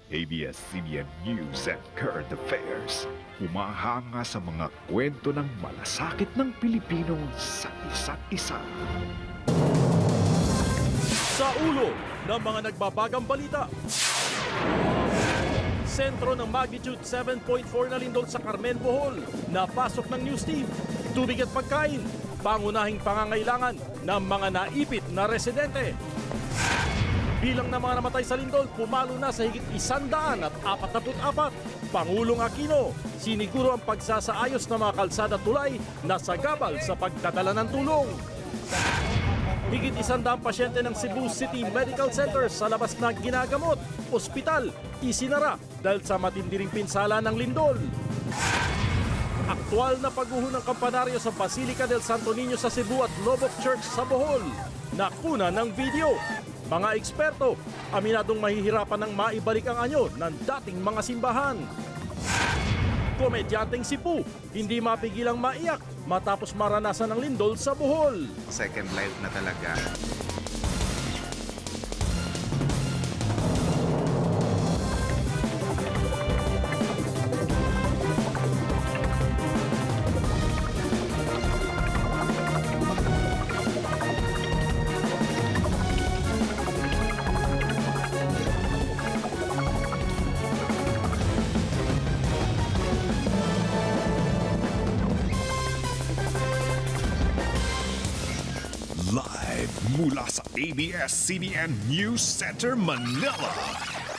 ABS-CBN News and Current Affairs. Humahanga sa mga kwento ng malasakit ng Pilipino sa isa't isa. Sa ulo ng mga nagbabagang balita. Sentro ng magnitude 7.4 na lindol sa Carmen, Bohol. Napasok ng news team. Tubig at pagkain. Pangunahing pangangailangan ng mga naipit na residente. Bilang ng mga namatay sa lindol, pumalo na sa higit 144. Pangulong Aquino, siniguro ang pagsasaayos ng mga kalsada tulay na sagabal sa pagdadala ng tulong. Higit 100 pasyente ng Cebu City Medical Center sa labas na ginagamot, ospital, isinara dahil sa matindiring pinsala ng lindol. Aktual na pagguho ng kampanaryo sa Basilica del Santo Niño sa Cebu at Lobok Church sa Bohol. Nakuna ng video. Mga eksperto, aminadong mahihirapan ng maibalik ang anyo ng dating mga simbahan. Komedyanteng si Pu, hindi mapigilang maiyak matapos maranasan ng lindol sa Bohol. Second life na talaga. Live mula sa ABS-CBN News Center, Manila.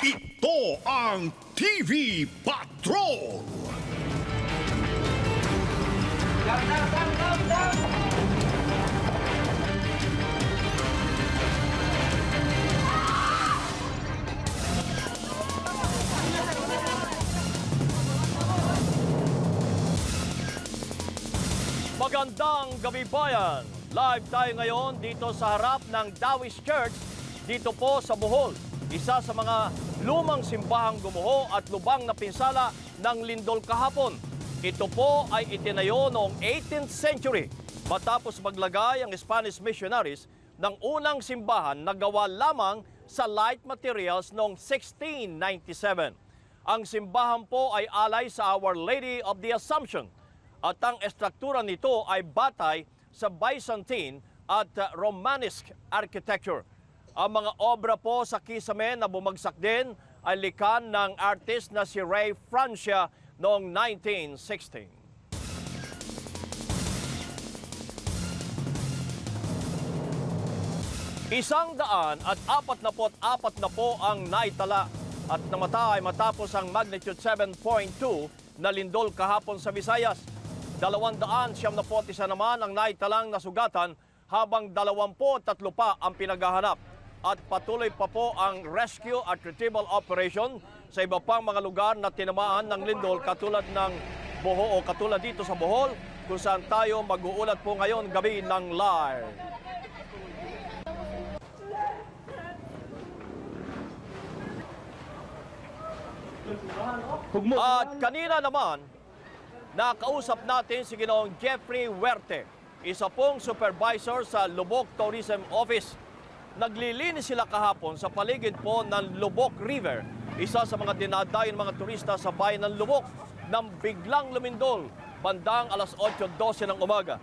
Ito ang TV Patrol! Magandang gabi bayan! Live tayo ngayon dito sa harap ng Taoist Church dito po sa Bohol. Isa sa mga lumang simbahang gumuho at lubang na pinsala ng lindol kahapon. Ito po ay itinayo noong 18th century matapos maglagay ang Spanish missionaries ng unang simbahan na gawa lamang sa light materials noong 1697. Ang simbahan po ay alay sa Our Lady of the Assumption at ang estruktura nito ay batay sa Byzantine at Romanesque architecture. Ang mga obra po sa kisame na bumagsak din ay likha ng artist na si Ray Francia noong 1916. Isang daan at 44 na po ang naitala at namatay matapos ang magnitude 7.2 na lindol kahapon sa Visayas. 291 naman ang naitalang nasugatan habang 23 pa ang pinaghahanap. At patuloy pa po ang rescue at retrieval operation sa iba pang mga lugar na tinamaan ng lindol katulad ng Bohol o katulad dito sa Bohol kung saan tayo mag-uulat po ngayon gabi ng live. At kanina naman, nakausap natin si Ginoong Jeffrey Huerte, isa pong supervisor sa Lubok Tourism Office. Naglilinis sila kahapon sa paligid po ng Lubok River, isa sa mga dinadayon mga turista sa bayan ng Lubok, nang biglang lumindol bandang alas 8:12 ng umaga.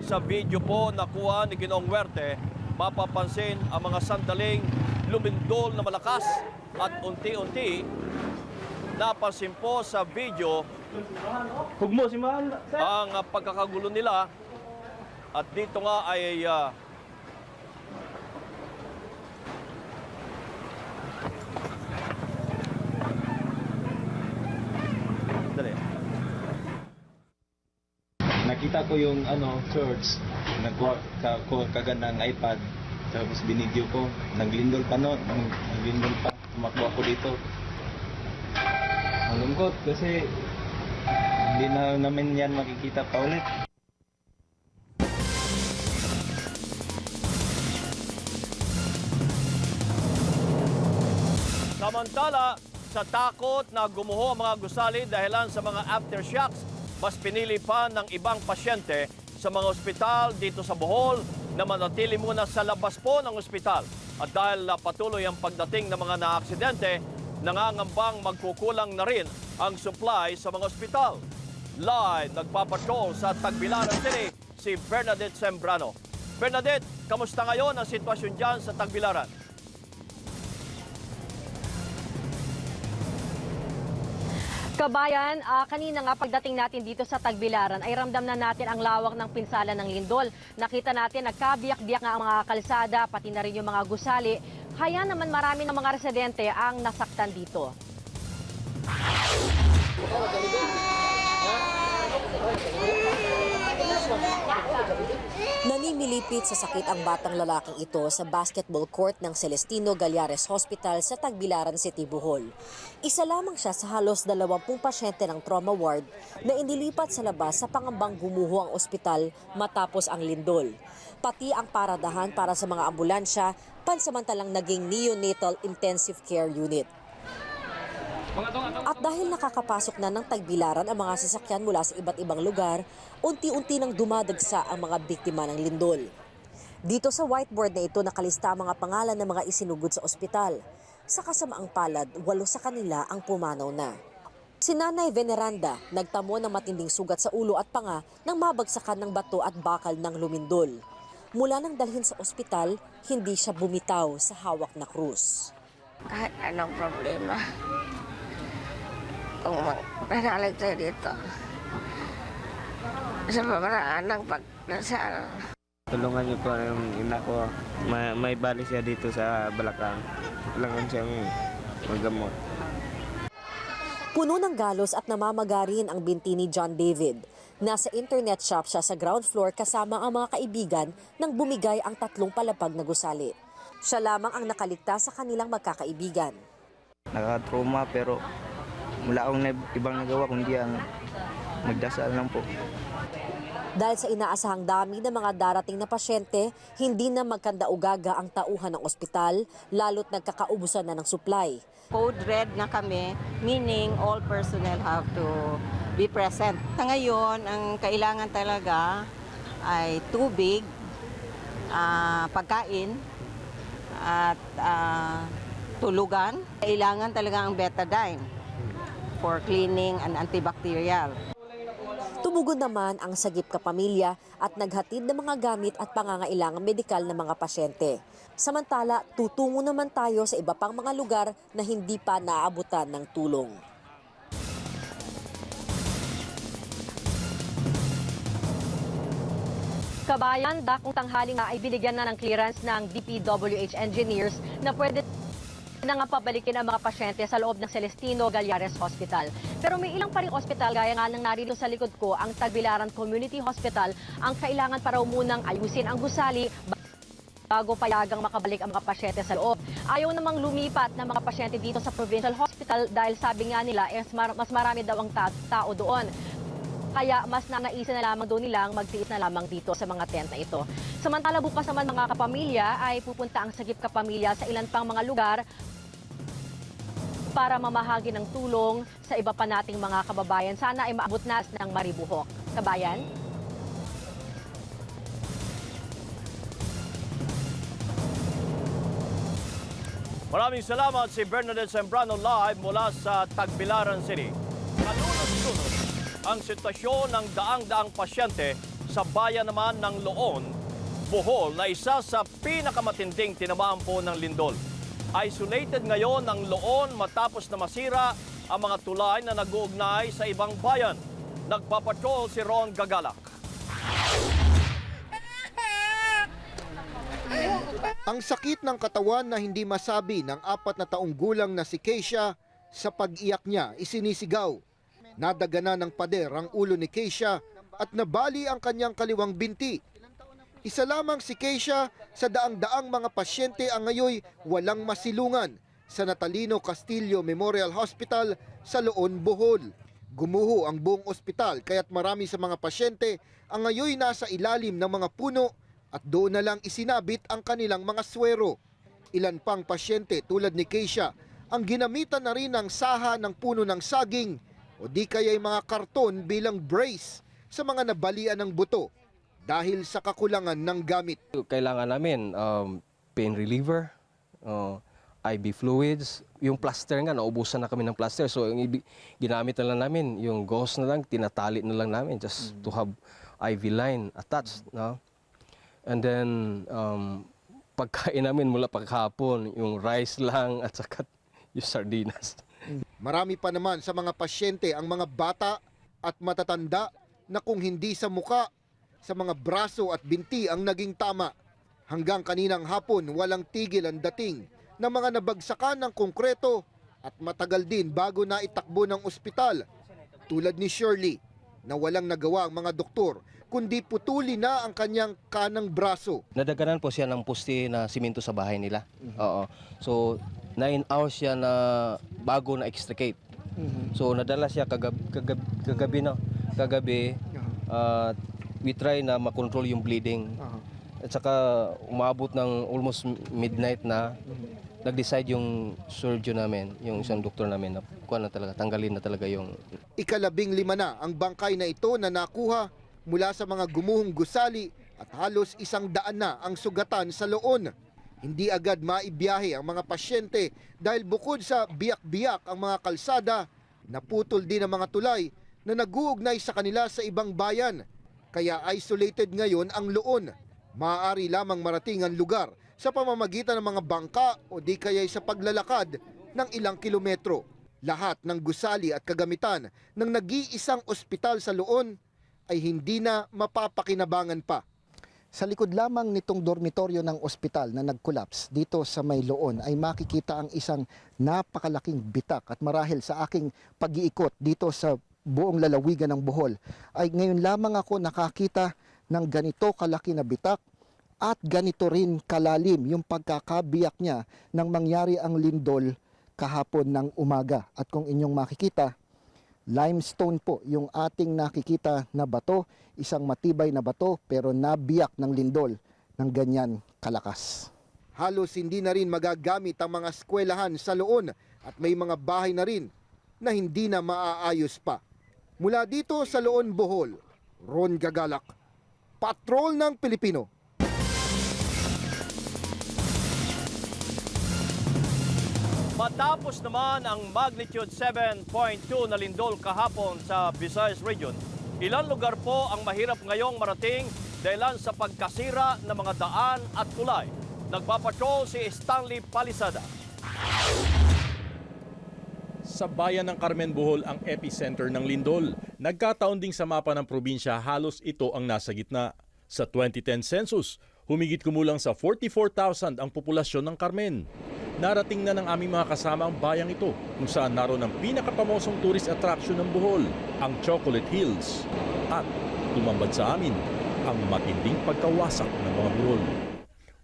Sa video po nakuha ni Ginoong Huerte, mapapansin ang mga sandaling lumindol na malakas at unti-unti napansin po sa video ang pagkakagulo nila at dito nga ay nakita ko yung church, kagandang iPad, tapos binidyo ko, naglindol pa tumakbo ako dito. Malungkot kasi hindi na namin yan makikita pa ulit. samantala, sa takot na gumuho ang mga gusali dahilan sa mga aftershocks, mas pinili pa ng ibang pasyente sa mga ospital dito sa Bohol na manatili muna sa labas po ng ospital. At dahil patuloy ang pagdating ng mga naaksidente, nangangambang magkukulang na rin ang supply sa mga ospital. Live nagpapatrol sa Tagbilaran City si Bernadette Sembrano. Bernadette, kamusta ngayon ang sitwasyon dyan sa Tagbilaran? Kabayan, kanina nga pagdating natin dito sa Tagbilaran ay ramdam na natin ang lawak ng pinsala ng lindol. Nakita natin nagkabiyak-biyak nga ang mga kalsada, pati na rin yung mga gusali. Kaya naman marami ng mga residente ang nasaktan dito. Nanimilipit sa sakit ang batang lalaking ito sa basketball court ng Celestino Gallares Hospital sa Tagbilaran City, Bohol. Isa lamang siya sa halos 20 pasyente ng trauma ward na inilipat sa labas sa pangambang gumuho ang ospital matapos ang lindol. Pati ang paradahan para sa mga ambulansya, pansamantalang naging neonatal intensive care unit. At dahil nakakapasok na ng Tagbilaran ang mga sasakyan mula sa iba't ibang lugar, unti-unti nang dumadagsa ang mga biktima ng lindol. Dito sa whiteboard na ito nakalista ang mga pangalan ng mga isinugod sa ospital. Sa kasamaang palad, 8 sa kanila ang pumanaw na. Si Nanay Veneranda nagtamo ng matinding sugat sa ulo at panga nang mabagsakan ng bato at bakal ng lumindol. Mula nang dalhin sa ospital, hindi siya bumitaw sa hawak na krus. Kahit anong problema, kung mananalig tayo dito, sa pamaraan ng pagdasal. Tulungan niyo po yung ina ko. May bali siya dito sa Balakang. Kailangan siyang magamot. Puno ng galos at namamagarin ang binti ni John David. Nasa internet shop siya sa ground floor kasama ang mga kaibigan nang bumigay ang 3 palapag na gusali. Siya lamang ang nakaligtas sa kanilang magkakaibigan. Nakaka-trauma pero wala akong ibang nagawa kundi ang magdasal lang po. Dahil sa inaasahang dami ng mga darating na pasyente, hindi na magkandaugaga ang tauhan ng ospital, lalo't nagkakaubusan na ng supply. Code red na kami, meaning all personnel have to be present. Sa ngayon, ang kailangan talaga ay tubig, pagkain, at tulugan. Kailangan talaga ang betadine for cleaning and antibacterial. Tumugon naman ang Sagip Kapamilya at naghatid ng mga gamit at pangangailangang medikal ng mga pasyente. Samantala, tutungo naman tayo sa iba pang mga lugar na hindi pa naaabutan ng tulong. Kabayan, dakong tanghali nga ay binigyan na ng clearance ng DPWH engineers na pwede na nga pabalikin ang mga pasyente sa loob ng Celestino Gallares Hospital. Pero may ilang pa ring ospital, gaya nga ng narito sa likod ko, ang Tagbilaran Community Hospital, ang kailangan para munang ayusin ang gusali bago payagang makabalik ang mga pasyente sa loob. Ayaw namang lumipat ng mga pasyente dito sa Provincial Hospital dahil sabi nga nila, mas marami daw ang tao doon. Kaya mas nanaisin na lamang doon nilang magtiis na lamang dito sa mga tent na ito. Samantala bukas naman mga kapamilya ay pupunta ang Sagip Kapamilya sa ilan pang mga lugar para mamahagi ng tulong sa iba pa nating mga kababayan. Sana ay maabot na ng maribuhok. Kabayan? Maraming salamat si Bernadette Sembrano live mula sa Tagbilaran City. Kalunos-lunos ang sitwasyon ng daang-daang pasyente sa bayan naman ng Loon, Bohol, na isa sa pinakamatinding tinamaan po ng lindol. Isolated ngayon ang Loon matapos na masira ang mga tulay na nag-uugnay sa ibang bayan. Nagpapatrol si Ron Gagalak. Ang sakit ng katawan na hindi masabi ng 4 na taong gulang na si Keisha, sa pag-iyak niya isinisigaw. Nadagana ng pader ang ulo ni Keisha at nabali ang kanyang kaliwang binti. Isa lamang si Keisha sa daang-daang mga pasyente ang ngayoy walang masilungan sa Natalino Castillo Memorial Hospital sa Loon, Bohol. Gumuho ang buong ospital kaya't marami sa mga pasyente ang ngayoy nasa ilalim ng mga puno at doon na lang isinabit ang kanilang mga swero. Ilan pang pasyente tulad ni Keisha ang ginamitan na rin ng saha ng puno ng saging o di kaya'y mga karton bilang brace sa mga nabalian ng buto dahil sa kakulangan ng gamit. Kailangan namin pain reliever, IV fluids. Yung plaster nga, naubusan na kami ng plaster. So yung ginamit na lang namin, yung gauze na lang, tinatali na lang namin just to have IV line attached. No? And then, pagkain namin mula pagkahapon, yung rice lang at saka yung sardinas. Marami pa naman sa mga pasyente ang mga bata at matatanda na kung hindi sa muka, sa mga braso at binti ang naging tama. Hanggang kaninang hapon, walang tigil ang dating ng mga nabagsakan ng konkreto at matagal din bago na itakbo ng ospital. Tulad ni Shirley na walang nagawa ang mga doktor kundi putuli na ang kanyang kanang braso. Nadaganan po siya ng puste na simento sa bahay nila. Oo. So 9 hours siya na bago na extricate. So nadala siya kagabi. We try na makontrol yung bleeding. At saka umabot ng almost midnight na nag-decide yung surgeon namin, yung isang doktor namin na tanggalin na talaga yung... Ika-15 na ang bangkay na ito na nakuha mula sa mga gumuhong gusali at halos 100 na ang sugatan sa loon. Hindi agad maibiyahe ang mga pasyente dahil bukod sa biyak-biyak ang mga kalsada, naputol din ang mga tulay na nag-uugnay sa kanila sa ibang bayan. Kaya isolated ngayon ang loon. Maaari lamang marating ang lugar sa pamamagitan ng mga bangka o di kaya'y sa paglalakad ng ilang kilometro. Lahat ng gusali at kagamitan ng nag-iisang ospital sa Loon ay hindi na mapapakinabangan pa. Sa likod lamang nitong dormitoryo ng ospital na nag-collapse dito sa may Loon ay makikita ang isang napakalaking bitak at marahil sa aking pag-iikot dito sa buong lalawigan ng Bohol ay ngayon lamang ako nakakita ng ganito kalaki na bitak at ganito rin kalalim yung pagkakabiyak niya nang mangyari ang lindol kahapon ng umaga. At kung inyong makikita, limestone po yung ating nakikita na bato, isang matibay na bato pero nabiyak ng lindol ng ganyan kalakas. Halos hindi na rin magagamit ang mga eskwelahan sa Loon at may mga bahay na rin na hindi na maaayos pa. Mula dito sa Loon, Bohol, Ron Gagalak, Patrol ng Pilipino. Matapos naman ang magnitude 7.2 na lindol kahapon sa Visayas Region, ilang lugar po ang mahirap ngayong marating dahilan sa pagkasira ng mga daan at tulay. Nagpapatrol si Stanley Palisada. Sa bayan ng Carmen, Bohol ang epicenter ng lindol. Nagkataon ding sa mapa ng probinsya, halos ito ang nasa gitna. Sa 2010 census, humigit kumulang sa 44,000 ang populasyon ng Carmen. Narating na ng aming mga kasama ang bayang ito kung saan naroon ang pinakapamosong tourist attraction ng Bohol, ang Chocolate Hills. At tumambad sa amin ang matinding pagkawasak ng mga burol.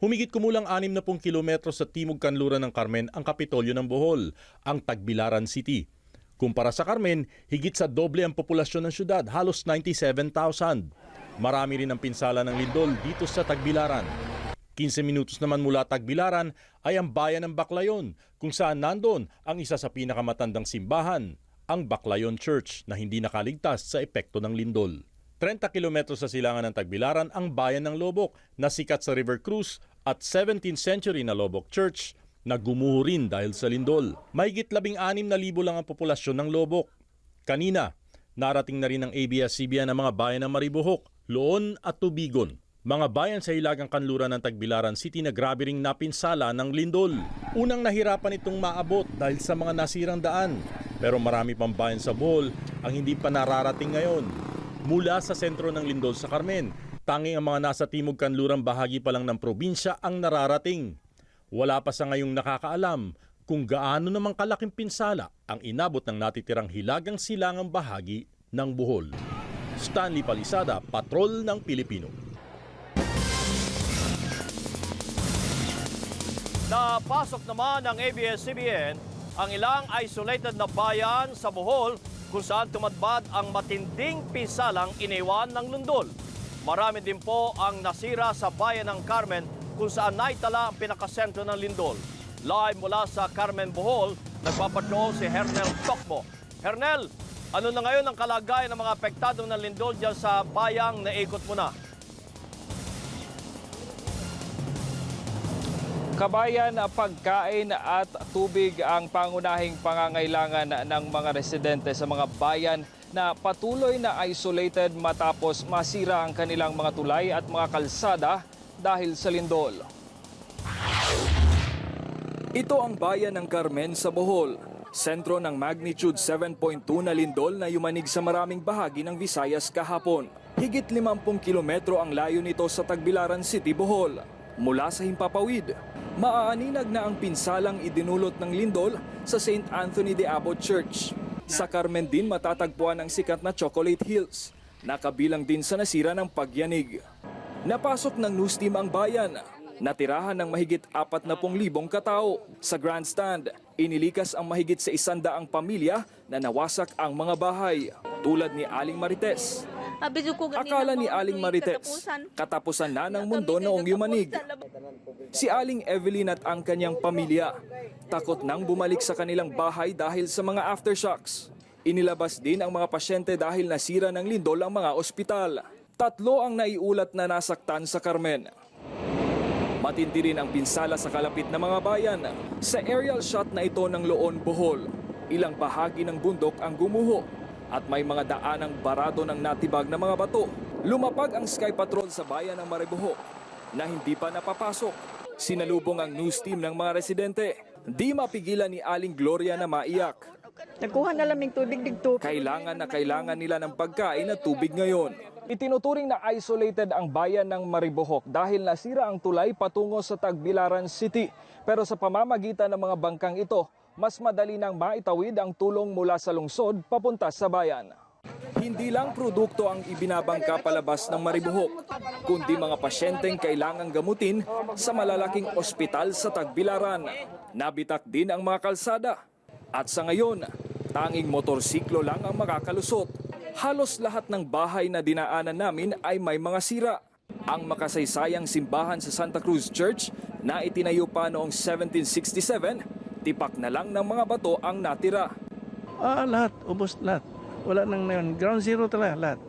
Humigit kumulang 60 kilometro sa timog kanluran ng Carmen ang kapitolyo ng Bohol, ang Tagbilaran City. Kumpara sa Carmen, higit sa doble ang populasyon ng syudad, halos 97,000. Marami rin ang pinsala ng lindol dito sa Tagbilaran. 15 minutos naman mula Tagbilaran ay ang bayan ng Baclayon, kung saan nandoon ang isa sa pinakamatandang simbahan, ang Baclayon Church na hindi nakaligtas sa epekto ng lindol. 30 kilometros sa silangan ng Tagbilaran ang bayan ng Lobok na sikat sa River Cruz at 17th century na Lobok Church na gumuho rin dahil sa lindol. Mahigit 16,000 lang ang populasyon ng Lobok. Kanina, narating na rin ng ABS-CBN ang mga bayan ng Maribohok, Loon at Tubigon. Mga bayan sa hilagang kanluran ng Tagbilaran City na grabe ring napinsala ng lindol. Unang nahirapan itong maabot dahil sa mga nasirang daan. Pero marami pang bayan sa Bohol ang hindi pa nararating ngayon. Mula sa sentro ng lindol sa Carmen, tanging ang mga nasa timog kanlurang bahagi pa lang ng probinsya ang nararating. Wala pa sa ngayong nakakaalam kung gaano namang kalaking pinsala ang inabot ng natitirang hilagang silangang bahagi ng Bohol. Stanley Palisada, Patrol ng Pilipino. Napasok naman ng ABS-CBN ang ilang isolated na bayan sa Bohol kung saan tumadbad ang matinding pinsalang iniwan ng lindol. Marami din po ang nasira sa bayan ng Carmen kung saan naitala ang pinakasentro ng lindol. Live mula sa Carmen, Bohol, nagpapatrol si Hernel Tokmo. Hernel, ano na ngayon ang kalagayan ng mga apektado ng lindol dyan sa bayang naikot mo na? Kabayan, pagkain at tubig ang pangunahing pangangailangan ng mga residente sa mga bayan na patuloy na isolated matapos masira ang kanilang mga tulay at mga kalsada dahil sa lindol. Ito ang bayan ng Carmen sa Bohol, sentro ng magnitude 7.2 na lindol na yumanig sa maraming bahagi ng Visayas kahapon. Higit 50 kilometro ang layo nito sa Tagbilaran City, Bohol. Mula sa Himpapawid, maaaninag na ang pinsalang idinulot ng lindol sa St. Anthony de Abot Church. Sa Carmen din matatagpuan ang sikat na Chocolate Hills, nakabilang din sa nasira ng pagyanig. Napasok ng news team ang bayan, natirahan ng mahigit 40,000 katao. Sa grandstand, inilikas ang mahigit sa 100 pamilya na nawasak ang mga bahay, tulad ni Aling Marites. Akala ni Aling Marites, katapusan na ng mundo noong yumanig. Si Aling Evelyn at ang kanyang pamilya, takot nang bumalik sa kanilang bahay dahil sa mga aftershocks. Inilabas din ang mga pasyente dahil nasira ng lindol ang mga ospital. 3 ang naiulat na nasaktan sa Carmen. Matindi rin ang pinsala sa kalapit na mga bayan. Sa aerial shot na ito ng Loon, Bohol, ilang bahagi ng bundok ang gumuho at may mga daanang barado ng natibag na mga bato. Lumapag ang Sky Patrol sa bayan ng Maribohok na hindi pa napapasok. Sinalubong ang news team ng mga residente. Di mapigilan ni Aling Gloria na maiyak. Nagkuha na laming tubig dito. Kailangan nila ng pagkain at tubig ngayon. Itinuturing na isolated ang bayan ng Maribohok dahil nasira ang tulay patungo sa Tagbilaran City. Pero sa pamamagitan ng mga bangkang ito, mas madali nang maitawid ang tulong mula sa lungsod papunta sa bayan. Hindi lang produkto ang ibinabangka palabas ng Maribohok, kundi mga pasyenteng kailangang gamutin sa malalaking ospital sa Tagbilaran. Nabitak din ang mga kalsada. At sa ngayon, tanging motorsiklo lang ang makakalusot. Halos lahat ng bahay na dinaanan namin ay may mga sira. Ang makasaysayang simbahan sa Santa Cruz Church na itinayo pa noong 1767, tipak na lang ng mga bato ang natira. Lahat, ubos lahat. Wala nang ngayon. Ground zero talaga lahat.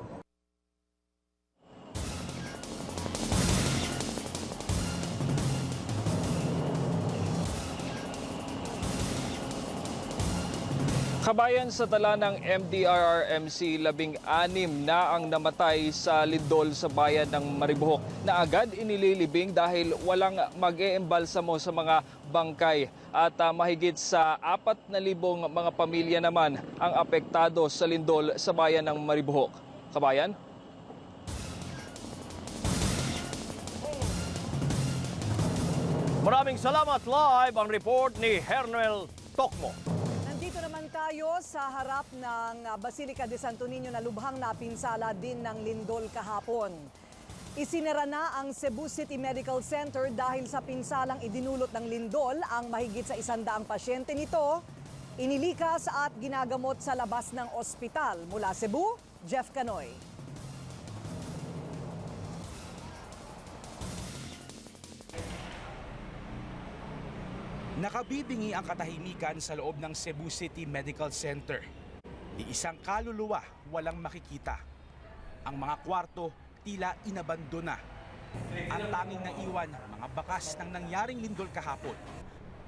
Kabayan, sa tala ng MDRRMC, 16 na ang namatay sa lindol sa bayan ng Maribohok na agad inililibing dahil walang mag-eembalsamo sa mga bangkay. At mahigit sa 4,000 mga pamilya naman ang apektado sa lindol sa bayan ng Maribohok. Kabayan? Maraming salamat. Live ang report ni Hernel Tokmo. Nandito naman tayo sa harap ng Basilica de Santo Niño na lubhang napinsala din ng lindol kahapon. Isinara na ang Cebu City Medical Center dahil sa pinsalang idinulot ng lindol. Ang mahigit sa 100 pasyente nito, inilikas at ginagamot sa labas ng ospital. Mula Cebu, Jeff Canoy. Nakabibingi ang katahimikan sa loob ng Cebu City Medical Center. Iisang kaluluwa walang makikita. Ang mga kwarto tila inabandona. Ang tanging naiwan, mga bakas ng nangyaring lindol kahapon.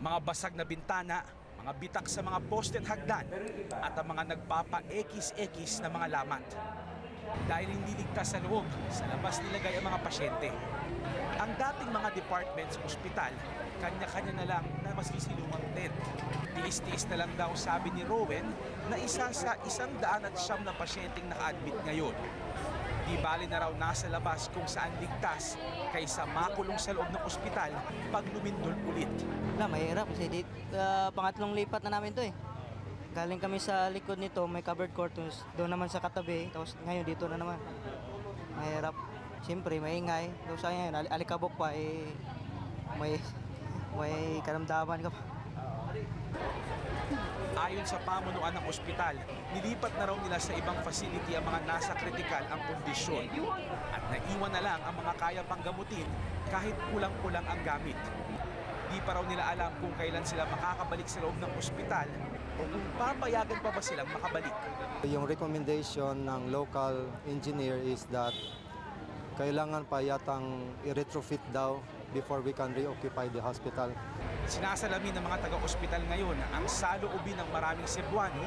Mga basag na bintana, mga bitak sa mga poste at hagdan, at ang mga nagpapa-ekis-ekis na mga lamat. Dahil hindi ligtas sa loob, sa labas nilagay ang mga pasyente. Ang dating mga departments, ospital, kanya-kanya na lang na masisilungang tent. Tiis-tiis na lang daw, sabi ni Rowen, na isa sa 109 na pasyenteng naka-admit ngayon. Di bali na raw nasa labas kung saan ligtas kaysa makulong sa loob ng ospital pag lumindol ulit. Mahirap kasi pangatlong lipat na namin to eh. Galing kami sa likod nito, may covered courthouse, doon naman sa katabi, tapos ngayon dito na naman. Mahirap. Siyempre, maingay. Tapos ngayon, alikabok pa eh, may karamdaman ka pa. Ayon sa pamunuan ng ospital, nilipat na raw nila sa ibang facility ang mga nasa kritikal ang kondisyon. At naiwan na lang ang mga kaya pang gamutin kahit kulang-kulang ang gamit. Di pa raw nila alam kung kailan sila makakabalik sa loob ng ospital o kung papayagan pa ba silang makabalik. Yung recommendation ng local engineer is that kailangan pa yatang i-retrofit daw before we can reoccupy the hospital. Sinasalamin ng mga taga-ospital ngayon ang saloobin ng maraming Cebuano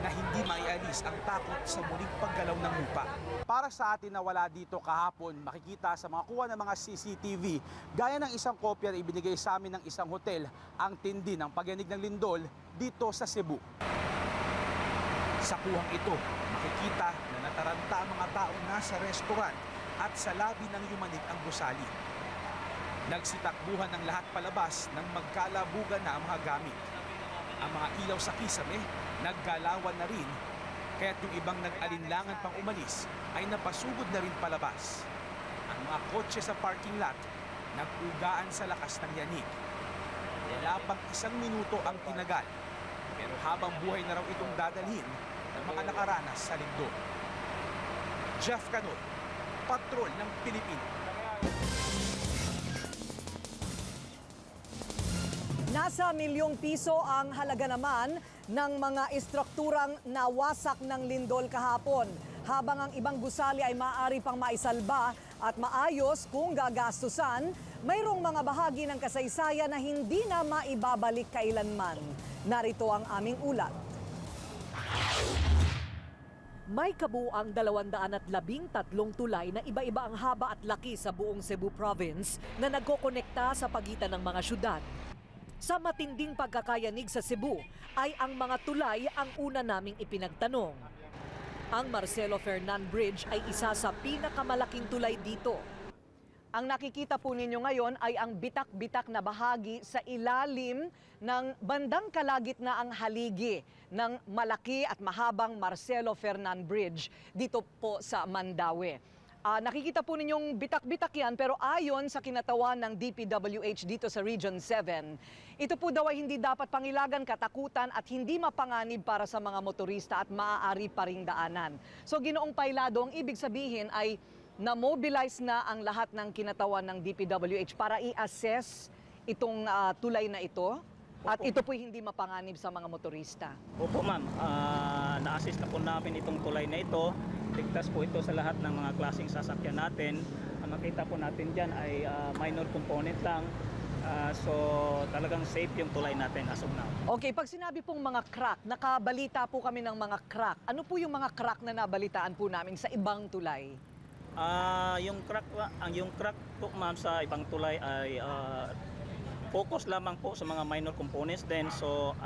na hindi maialis ang takot sa muling paggalaw ng lupa. Para sa atin na wala dito kahapon, makikita sa mga kuha ng mga CCTV, gaya ng isang kopya na ibinigay sa amin ng isang hotel, ang tindi ng pagyanig ng lindol dito sa Cebu. Sa kuhang ito, makikita na nataranta ang mga taong nasa restaurant at sa labi ng yumanig ang gusali. Nagsitakbuhan ng lahat palabas nang magkalabugan na ang mga gamit. Ang mga ilaw sa kisame, naggalawan na rin, kaya't yung ibang nag-alinlangan pang umalis ay napasugod na rin palabas. Ang mga kotse sa parking lot, nag-ugaan sa lakas ng yanig. Wala pang 1 minuto ang tinagal, pero habang buhay na raw itong dadalhin ng mga nakaranas sa lindol. Jeff Canol, Patrol ng Pilipino. Nasa milyong piso ang halaga naman ng mga istrukturang nawasak ng lindol kahapon, habang ang ibang gusali ay maaari pang maisalba at maayos kung gagastusan. Mayroong mga bahagi ng kasaysayan na hindi na maibabalik kailanman. Narito ang aming ulat. May kabuuang 213 tulay na iba-iba ang haba at laki sa buong Cebu Province na nagkokonekta sa pagitan ng mga syudad. Sa matinding pagkakayanig sa Cebu ay ang mga tulay ang una naming ipinagtanong. Ang Marcelo Fernan Bridge ay isa sa pinakamalaking tulay dito. Ang nakikita po ninyo ngayon ay ang bitak-bitak na bahagi sa ilalim ng bandang kalagitnaang haligi ng malaki at mahabang Marcelo Fernan Bridge dito po sa Mandaue. Nakikita po ninyong bitak-bitak yan, pero ayon sa kinatawan ng DPWH dito sa Region 7, ito po daw ay hindi dapat pangilagan, katakutan at hindi mapanganib para sa mga motorista at maaari pa ring daanan. So Ginoong Pailado, ang ibig sabihin ay na-mobilize na ang lahat ng kinatawan ng DPWH para i-assess itong tulay na ito at ito po hindi mapanganib sa mga motorista. Opo ma'am, na-assess na po namin itong tulay na ito. Ligtas po ito sa lahat ng mga klaseng sasakyan natin. Ang makita po natin dyan ay minor component lang. So talagang safe yung tulay natin as of now. Okay, pag sinabi pong mga crack, nakabalita po kami ng mga crack. Ano po yung mga crack na nabalitaan po namin sa ibang tulay? Yung crack po ma'am sa ibang tulay ay focus lamang po sa mga minor components din. So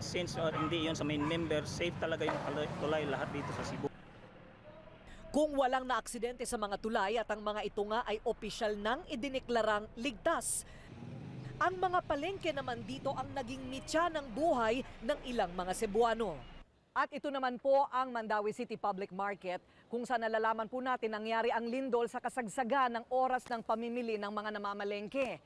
since hindi yun sa main member, safe talaga yung tulay lahat dito sa Cebu. Kung walang naaksidente sa mga tulay at ang mga ito nga ay opisyal nang idineklarang ligtas. Ang mga palengke naman dito ang naging mitya ng buhay ng ilang mga Cebuano. At ito naman po ang Mandaue City Public Market kung saan nalalaman po natin nangyari ang lindol sa kasagsagan ng oras ng pamimili ng mga namamalengke.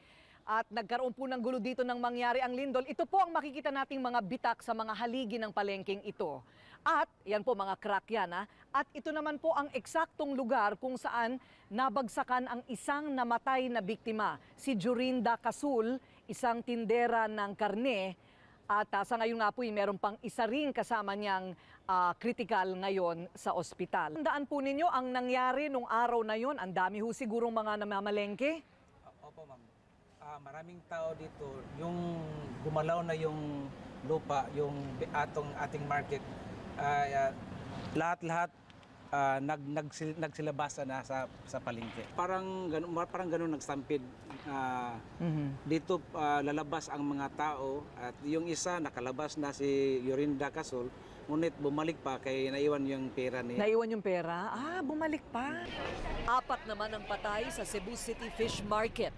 At nagkaroon po ng gulo dito nang mangyari ang lindol. Ito po ang makikita nating mga bitak sa mga haligi ng palengking ito. At yan po mga crack yan ha. At ito naman po ang eksaktong lugar kung saan nabagsakan ang isang namatay na biktima. Si Jorinda Casul, isang tindera ng karne. At sa ngayon nga po meron pang isa ring kasama niyang critical ngayon sa ospital. Tandaan po ninyo ang nangyari nung araw na yon. Ang dami ho sigurong mga namamalengke. Opo ma'am. Maraming tao dito, yung gumalaw na yung lupa, yung ating market, lahat-lahat nagsilabasa na sa palengke. Parang ganun nagstampede. Dito lalabas ang mga tao at yung isa nakalabas na si Jorinda Casul, ngunit bumalik pa kay naiwan yung pera niya. Naiwan yung pera? Bumalik pa. 4 naman ang patay sa Cebu City Fish Market.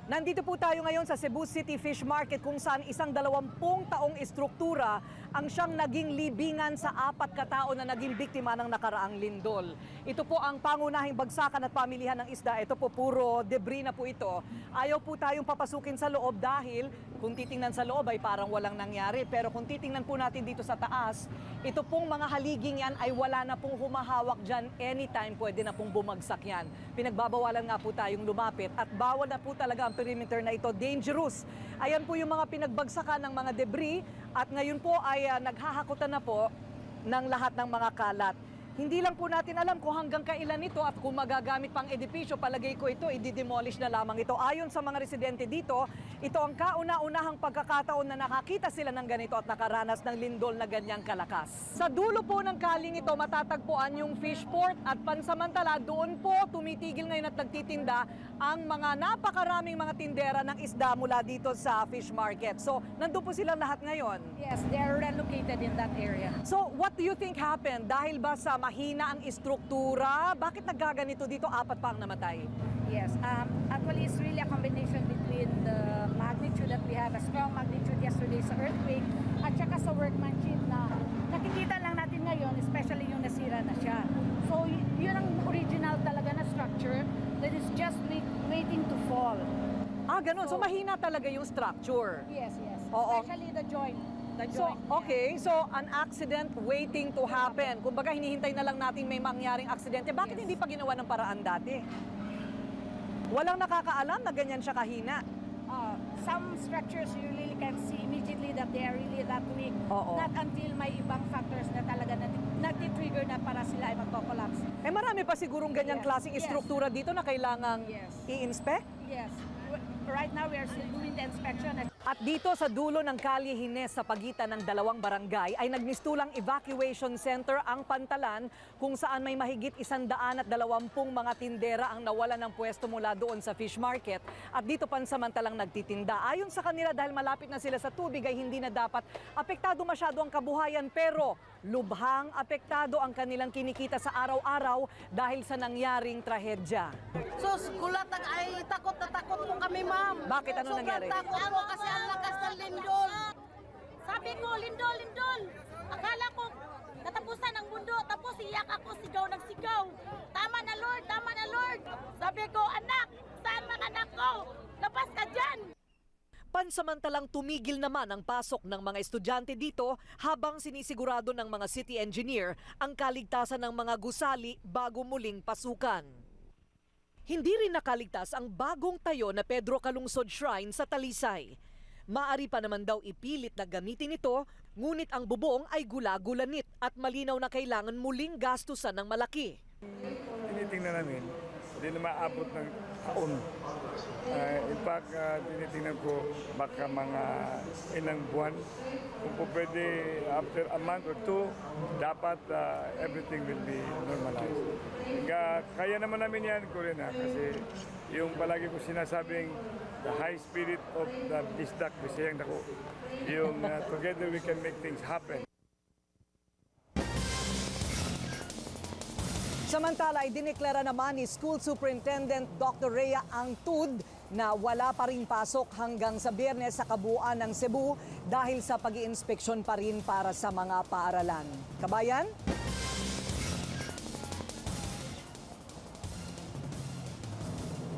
Nandito po tayo ngayon sa Cebu City Fish Market kung saan isang 20 taong istruktura ang siyang naging libingan sa 4 katao na naging biktima ng nakaraang lindol. Ito po ang pangunahing bagsakan at pamilihan ng isda. Ito po puro debris na po ito. Ayaw po tayong papasukin sa loob dahil kung titingnan sa loob ay parang walang nangyari. Pero kung titingnan po natin dito sa taas, ito pong mga haliging yan ay wala na pong humahawak dyan. Anytime pwede na pong bumagsak yan. Pinagbabawalan nga po tayong lumapit at bawal na po talaga ang perimeter na ito. Dangerous. Ayan po yung mga pinagbagsakan ng mga debris at ngayon po ay naghahakutan na po ng lahat ng mga kalat. Hindi lang po natin alam kung hanggang kailan ito at kung magagamit pang edipisyo, palagay ko ito, i-demolish na lamang ito. Ayon sa mga residente dito, ito ang kauna-unahang pagkakataon na nakakita sila ng ganito at nakaranas ng lindol na ganyang kalakas. Sa dulo po ng kaling ito, matatagpuan yung fish port at pansamantala doon po tumitigil ngayon at nagtitinda ang mga napakaraming mga tindera ng isda mula dito sa fish market. So, nandun po silang lahat ngayon. Yes, they are relocated in that area. So, what do you think happened? Dahil ba sa mahina ang istruktura? Bakit nagkaganito dito? 4 pa ang namatay. Yes, actually it's really a combination between the magnitude that we have, a strong magnitude yesterday sa earthquake, at saka sa workmanship na nakikita lang natin ngayon, especially yung nasira na siya. So, yun ang original talaga na structure that is just waiting to fall. Ganun. So, mahina talaga yung structure. Yes, yes. Oo. Especially the joint. So, okay. So, an accident waiting to happen. Kumbaga, hinihintay na lang natin may mangyaring aksidente. Bakit hindi pa ginawa ng paraan dati? Walang nakakaalam na ganyan siya kahina. Some structures you really can see immediately that they are really that weak. Not until may ibang factors na talaga nag-trigger na para sila ay magko-collapse. Marami pa sigurong ganyang klaseng istruktura dito na kailangang i-inspect? Yes. Right now we are still doing the inspection. At dito sa dulo ng Kalye Hines sa pagitan ng dalawang barangay ay nagmistulang evacuation center ang Pantalan kung saan may mahigit 120 mga tindera ang nawalan ng pwesto mula doon sa fish market at dito pansamantalang nagtitinda. Ayon sa kanila dahil malapit na sila sa tubig ay hindi na dapat apektado masyado ang kabuhayan pero lubhang apektado ang kanilang kinikita sa araw-araw dahil sa nangyaring trahedya. Sus, kulat ay takot na takot po kami, ma'am. Bakit? Ano nangyari? Sobrang takot po kasi ang lakas ng lindol. Sabi ko, lindol, lindol. Akala ko, katapusan ng mundo. Tapos iyak ako, sigaw ng sigaw. Tama na, Lord, tama na, Lord. Sabi ko, anak, saan mga anak ko? Labas ka dyan. Pansamantalang tumigil naman ang pasok ng mga estudyante dito habang sinisigurado ng mga city engineer ang kaligtasan ng mga gusali bago muling pasukan. Hindi rin nakaligtas ang bagong tayo na Pedro Calungsod Shrine sa Talisay. Maari pa naman daw ipilit na gamitin ito, ngunit ang bubong ay gula-gulanit at malinaw na kailangan muling gastusan ng malaki. Tinitingnan namin, hindi na maabot ng taon. In fact, tinitingnan ko baka mga ilang buwan. Kung po pwede, after a month or two, dapat everything will be normalized. Kaya naman namin yan, Corina, kasi yung palagi ko sinasabing the high spirit of the Bisdak, Bisayang Dako, yung together we can make things happen. Samantala, idineklara naman ni School Superintendent Dr. Rhea Angtud na wala pa rin pasok hanggang sa Biyernes sa kabuuan ng Cebu dahil sa pag-iinspeksyon pa rin para sa mga paaralan. Kabayan?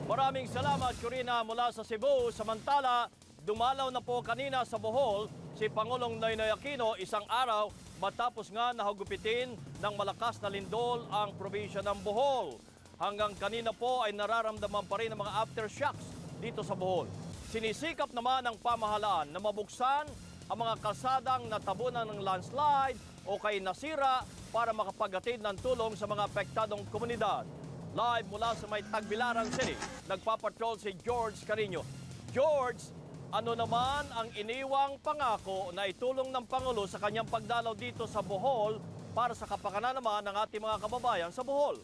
Maraming salamat, Corina, mula sa Cebu. Samantala, dumalaw na po kanina sa Bohol si Pangulong Noynoy Aquino isang araw matapos nga nahugupitin ng malakas na lindol ang probinsya ng Bohol. Hanggang kanina po ay nararamdaman pa rin ang mga aftershocks dito sa Bohol. Sinisikap naman ng pamahalaan na mabuksan ang mga kalsadang natabunan ng landslide o kay nasira para makapaghatid ng tulong sa mga apektadong komunidad. Live mula sa may Tagbilaran City, nagpapatrol si George Carino. George, ano naman ang iniwang pangako na itulong ng Pangulo sa kanyang pagdalaw dito sa Bohol para sa kapakanan naman ng ating mga kababayan sa Bohol?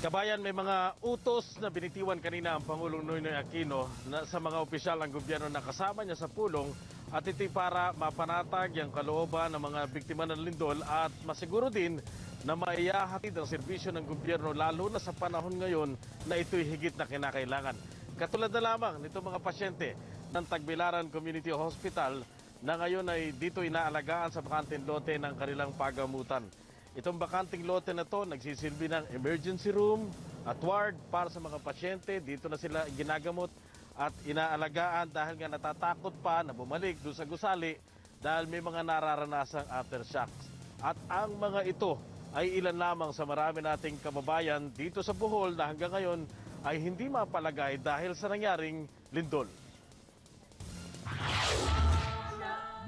Kabayan, may mga utos na binitiwan kanina ang Pangulong Noynoy Aquino na sa mga opisyal ng gobyerno na kasama niya sa pulong at ito'y para mapanatag ang kalooban ng mga biktima ng lindol at masiguro din na maihahatid ang serbisyo ng gobyerno lalo na sa panahon ngayon na ito'y higit na kinakailangan. Katulad na lamang nito mga pasyente ng Tagbilaran Community Hospital na ngayon ay dito inaalagaan sa bakanting lote ng kanilang pagamutan. Itong bakanting lote na to nagsisilbi ng emergency room at ward para sa mga pasyente. Dito na sila ginagamot at inaalagaan dahil nga natatakot pa na bumalik doon sa gusali dahil may mga nararanasang aftershocks. At ang mga ito ay ilan lamang sa marami nating kababayan dito sa Bohol na hanggang ngayon ay hindi mapalagay dahil sa nangyaring lindol.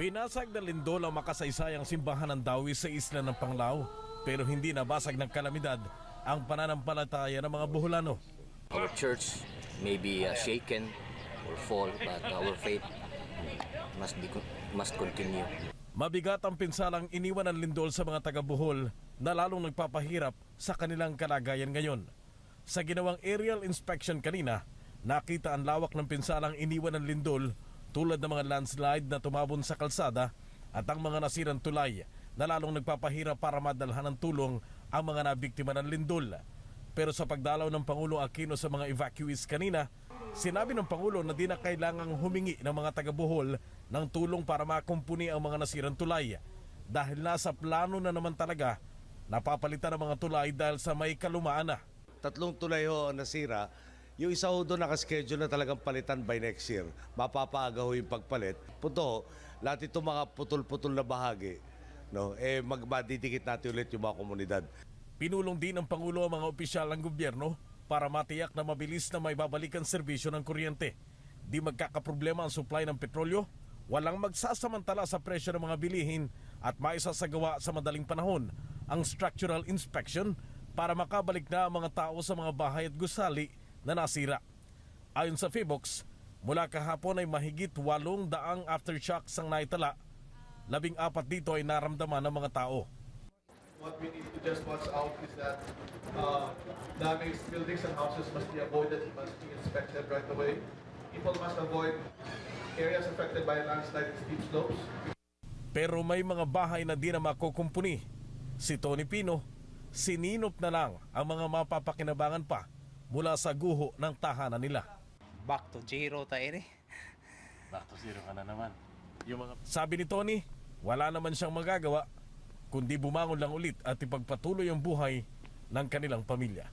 Binasag ng lindol ang makasaysayang simbahan ng Dawi sa isla ng Panglao, pero hindi nabasag ng kalamidad ang pananampalataya ng mga Boholano. Our church may be shaken or fall, but our faith must continue. Mabigat ang pinsalang iniwan ng lindol sa mga taga-Bohol na lalong nagpapahirap sa kanilang kalagayan ngayon. Sa ginawang aerial inspection kanina, nakita ang lawak ng pinsalang iniwan ng lindol tulad ng mga landslide na tumabon sa kalsada at ang mga nasirang tulay na lalong nagpapahirap para madalhan ng tulong ang mga nabiktima ng lindol. Pero sa pagdalaw ng Pangulong Aquino sa mga evacuees kanina, sinabi ng Pangulo na di na kailangang humingi ng mga taga-Bohol ng tulong para makumpuni ang mga nasirang tulay dahil nasa plano na naman talaga napapalitan ang mga tulay dahil sa may kalumaan na. 3 tulay ho ang nasira. Yung isa ho doon nakaschedule na talagang palitan by next year. Mapapaaga ho yung pagpalit. Punto, lahat itong mga putol-putol na bahagi, no, madidikit natin ulit yung mga komunidad. Pinulong din ng Pangulo ang mga opisyal ng gobyerno para matiyak na mabilis na may babalikan serbisyo ng kuryente. Di magkakaproblema ang supply ng petrolyo, walang magsasamantala sa presyo ng mga bilihin at maisasagawa sa madaling panahon ang structural inspection para makabalik na ang mga tao sa mga bahay at gusali na nasira. Ayon sa PHIVOLCS, mula kahapon ay mahigit 800 aftershocks ang naitala. 14 dito ay naramdaman ng mga tao. What we need to just watch out is that damaged buildings and houses must be avoided, must be inspected right away. People must avoid areas affected by landslide and steep slopes. Pero may mga bahay na di na makukumpuni. Si Tony Pino, sininop na lang ang mga mapapakinabangan pa mula sa guho ng tahanan nila. Back to zero tayo eh. Back to zero ka na naman. Sabi ni Tony, wala naman siyang magagawa kundi bumangon lang ulit at ipagpatuloy ang buhay ng kanilang pamilya.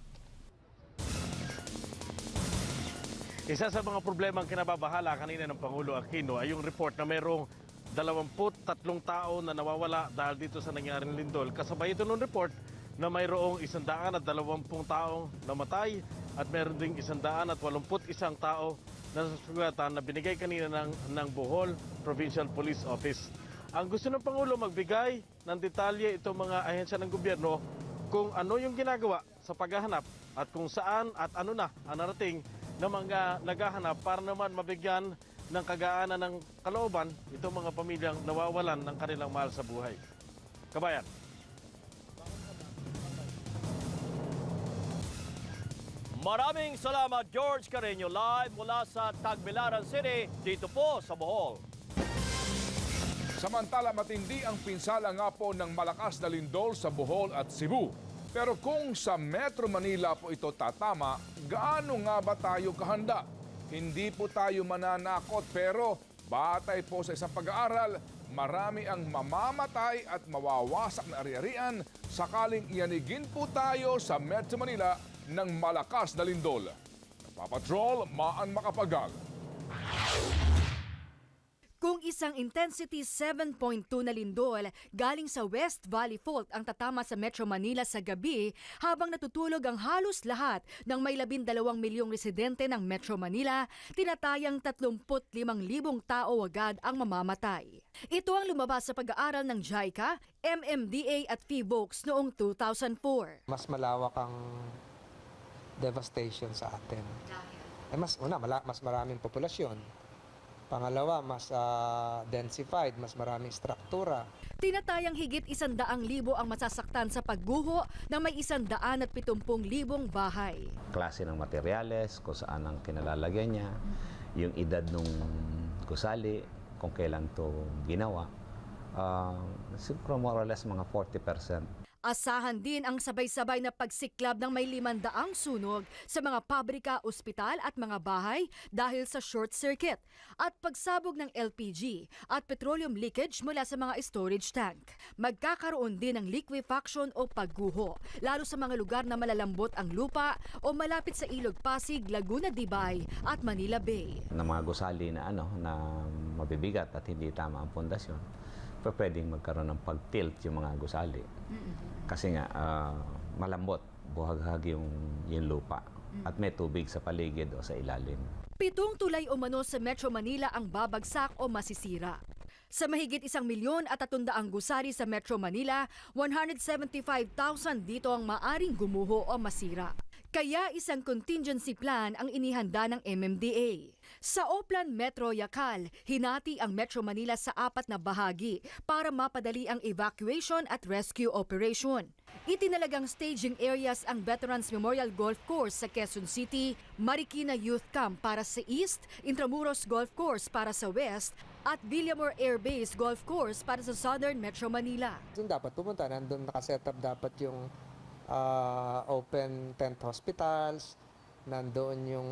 Isa sa mga problemang kinababahala kanina ng Pangulo Aquino ay yung report na mayroong 23 tao na nawawala dahil dito sa nangyaring lindol. Kasabay ito ng report na mayroong 120 taong namatay at mayroon ding 181 tao na nasugatan na binigay kanina ng Bohol Provincial Police Office. Ang gusto ng Pangulo magbigay ng detalye itong mga ahensya ng gobyerno kung ano yung ginagawa sa paghahanap at kung saan at ano na ang narating ng mga naghahanap para naman mabigyan ng kagaanan ng kalooban itong mga pamilyang nawawalan ng kanilang mahal sa buhay. Kabayan. Maraming salamat George Carreño live mula sa Tagbilaran City dito po sa Bohol. Samantala matindi ang pinsala nga po ng malakas na lindol sa Bohol at Cebu. Pero kung sa Metro Manila po ito tatama, gaano nga ba tayo kahanda? Hindi po tayo mananakot pero batay po sa isang pag-aaral, marami ang mamamatay at mawawasak na ari-arian sakaling iyanigin po tayo sa Metro Manila ng malakas na lindol. Papatrol, Maan Makapagal. Kung isang intensity 7.2 na lindol galing sa West Valley Fault ang tatama sa Metro Manila sa gabi habang natutulog ang halos lahat ng may 12 milyong residente ng Metro Manila, tinatayang 35,000 tao agad ang mamamatay. Ito ang lumabas sa pag-aaral ng JICA, MMDA at PHIVOLCS noong 2004. Mas malawak ang devastation sa atin. Mas maraming populasyon. Pangalawa, mas densified, mas maraming struktura. Tinatayang higit 100,000 ang masasaktan sa pagguho ng may 170,000 bahay. Klase ng materyales, kung saan ang kinalalagyan niya, yung edad ng gusali, kung kailan to ginawa, siguro more or less mga 40%. Asahan din ang sabay-sabay na pagsiklab ng may 500 sunog sa mga pabrika, ospital at mga bahay dahil sa short circuit at pagsabog ng LPG at petroleum leakage mula sa mga storage tank. Magkakaroon din ng liquefaction o pagguho, lalo sa mga lugar na malalambot ang lupa o malapit sa Ilog Pasig, Laguna Dibay at Manila Bay. Na mga gusali na na mabibigat at hindi tama ang pundasyon, pwedeng magkaroon ng pag-tilt yung mga gusali. Kasi nga, malambot, buhaghag yung lupa at may tubig sa paligid o sa ilalim. 7 tulay umano sa Metro Manila ang babagsak o masisira. Sa mahigit 1,300,000 gusali sa Metro Manila, 175,000 dito ang maaring gumuho o masira. Kaya isang contingency plan ang inihanda ng MMDA. Sa Oplan Metro Yacal, hinati ang Metro Manila sa 4 na bahagi para mapadali ang evacuation at rescue operation. Itinalagang staging areas ang Veterans Memorial Golf Course sa Quezon City, Marikina Youth Camp para sa East, Intramuros Golf Course para sa West, at Villamor Air Base Golf Course para sa Southern Metro Manila. Doon dapat pumunta, nandun nakasetup dapat yung open tent hospitals, nandoon yung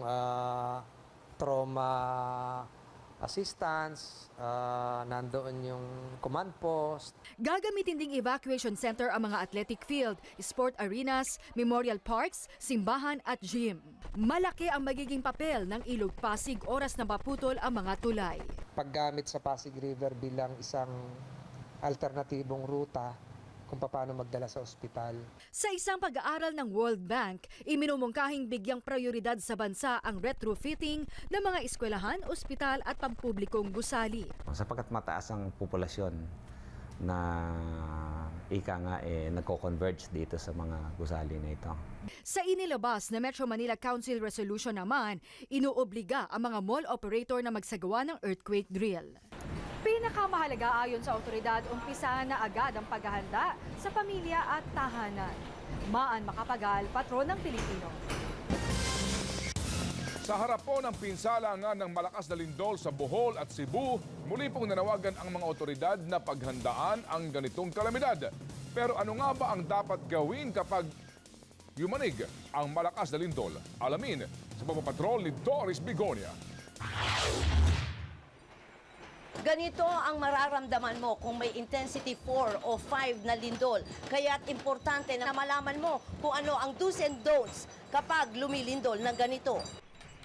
trauma assistance, nandoon yung command post. Gagamitin ding evacuation center ang mga athletic field, sport arenas, memorial parks, simbahan at gym. Malaki ang magiging papel ng Ilog Pasig oras na maputol ang mga tulay. Paggamit sa Pasig River bilang isang alternatibong ruta kung paano magdala sa ospital. Sa isang pag-aaral ng World Bank, iminumungkahing bigyang prioridad sa bansa ang retrofitting ng mga eskwelahan, ospital at pampublikong gusali. Sapagkat mataas ang populasyon na nagko-converge dito sa mga gusali na ito. Sa inilabas na Metro Manila Council Resolution naman, inuobliga ang mga mall operator na magsagawa ng earthquake drill. Pinakamahalaga ayon sa otoridad, umpisahan na agad ang paghahanda sa pamilya at tahanan. Maan Makapagal, Patron ng Pilipino. Sa harap po ng pinsala nga ng malakas na lindol sa Bohol at Cebu, muli pong nanawagan ang mga otoridad na paghandaan ang ganitong kalamidad. Pero ano nga ba ang dapat gawin kapag yumanig ang malakas na lindol? Alamin sa papapatrol ni Doris Bigonia. Ganito ang mararamdaman mo kung may intensity 4 o 5 na lindol. Kaya't importante na malaman mo kung ano ang do's and don'ts kapag lumilindol ng ganito.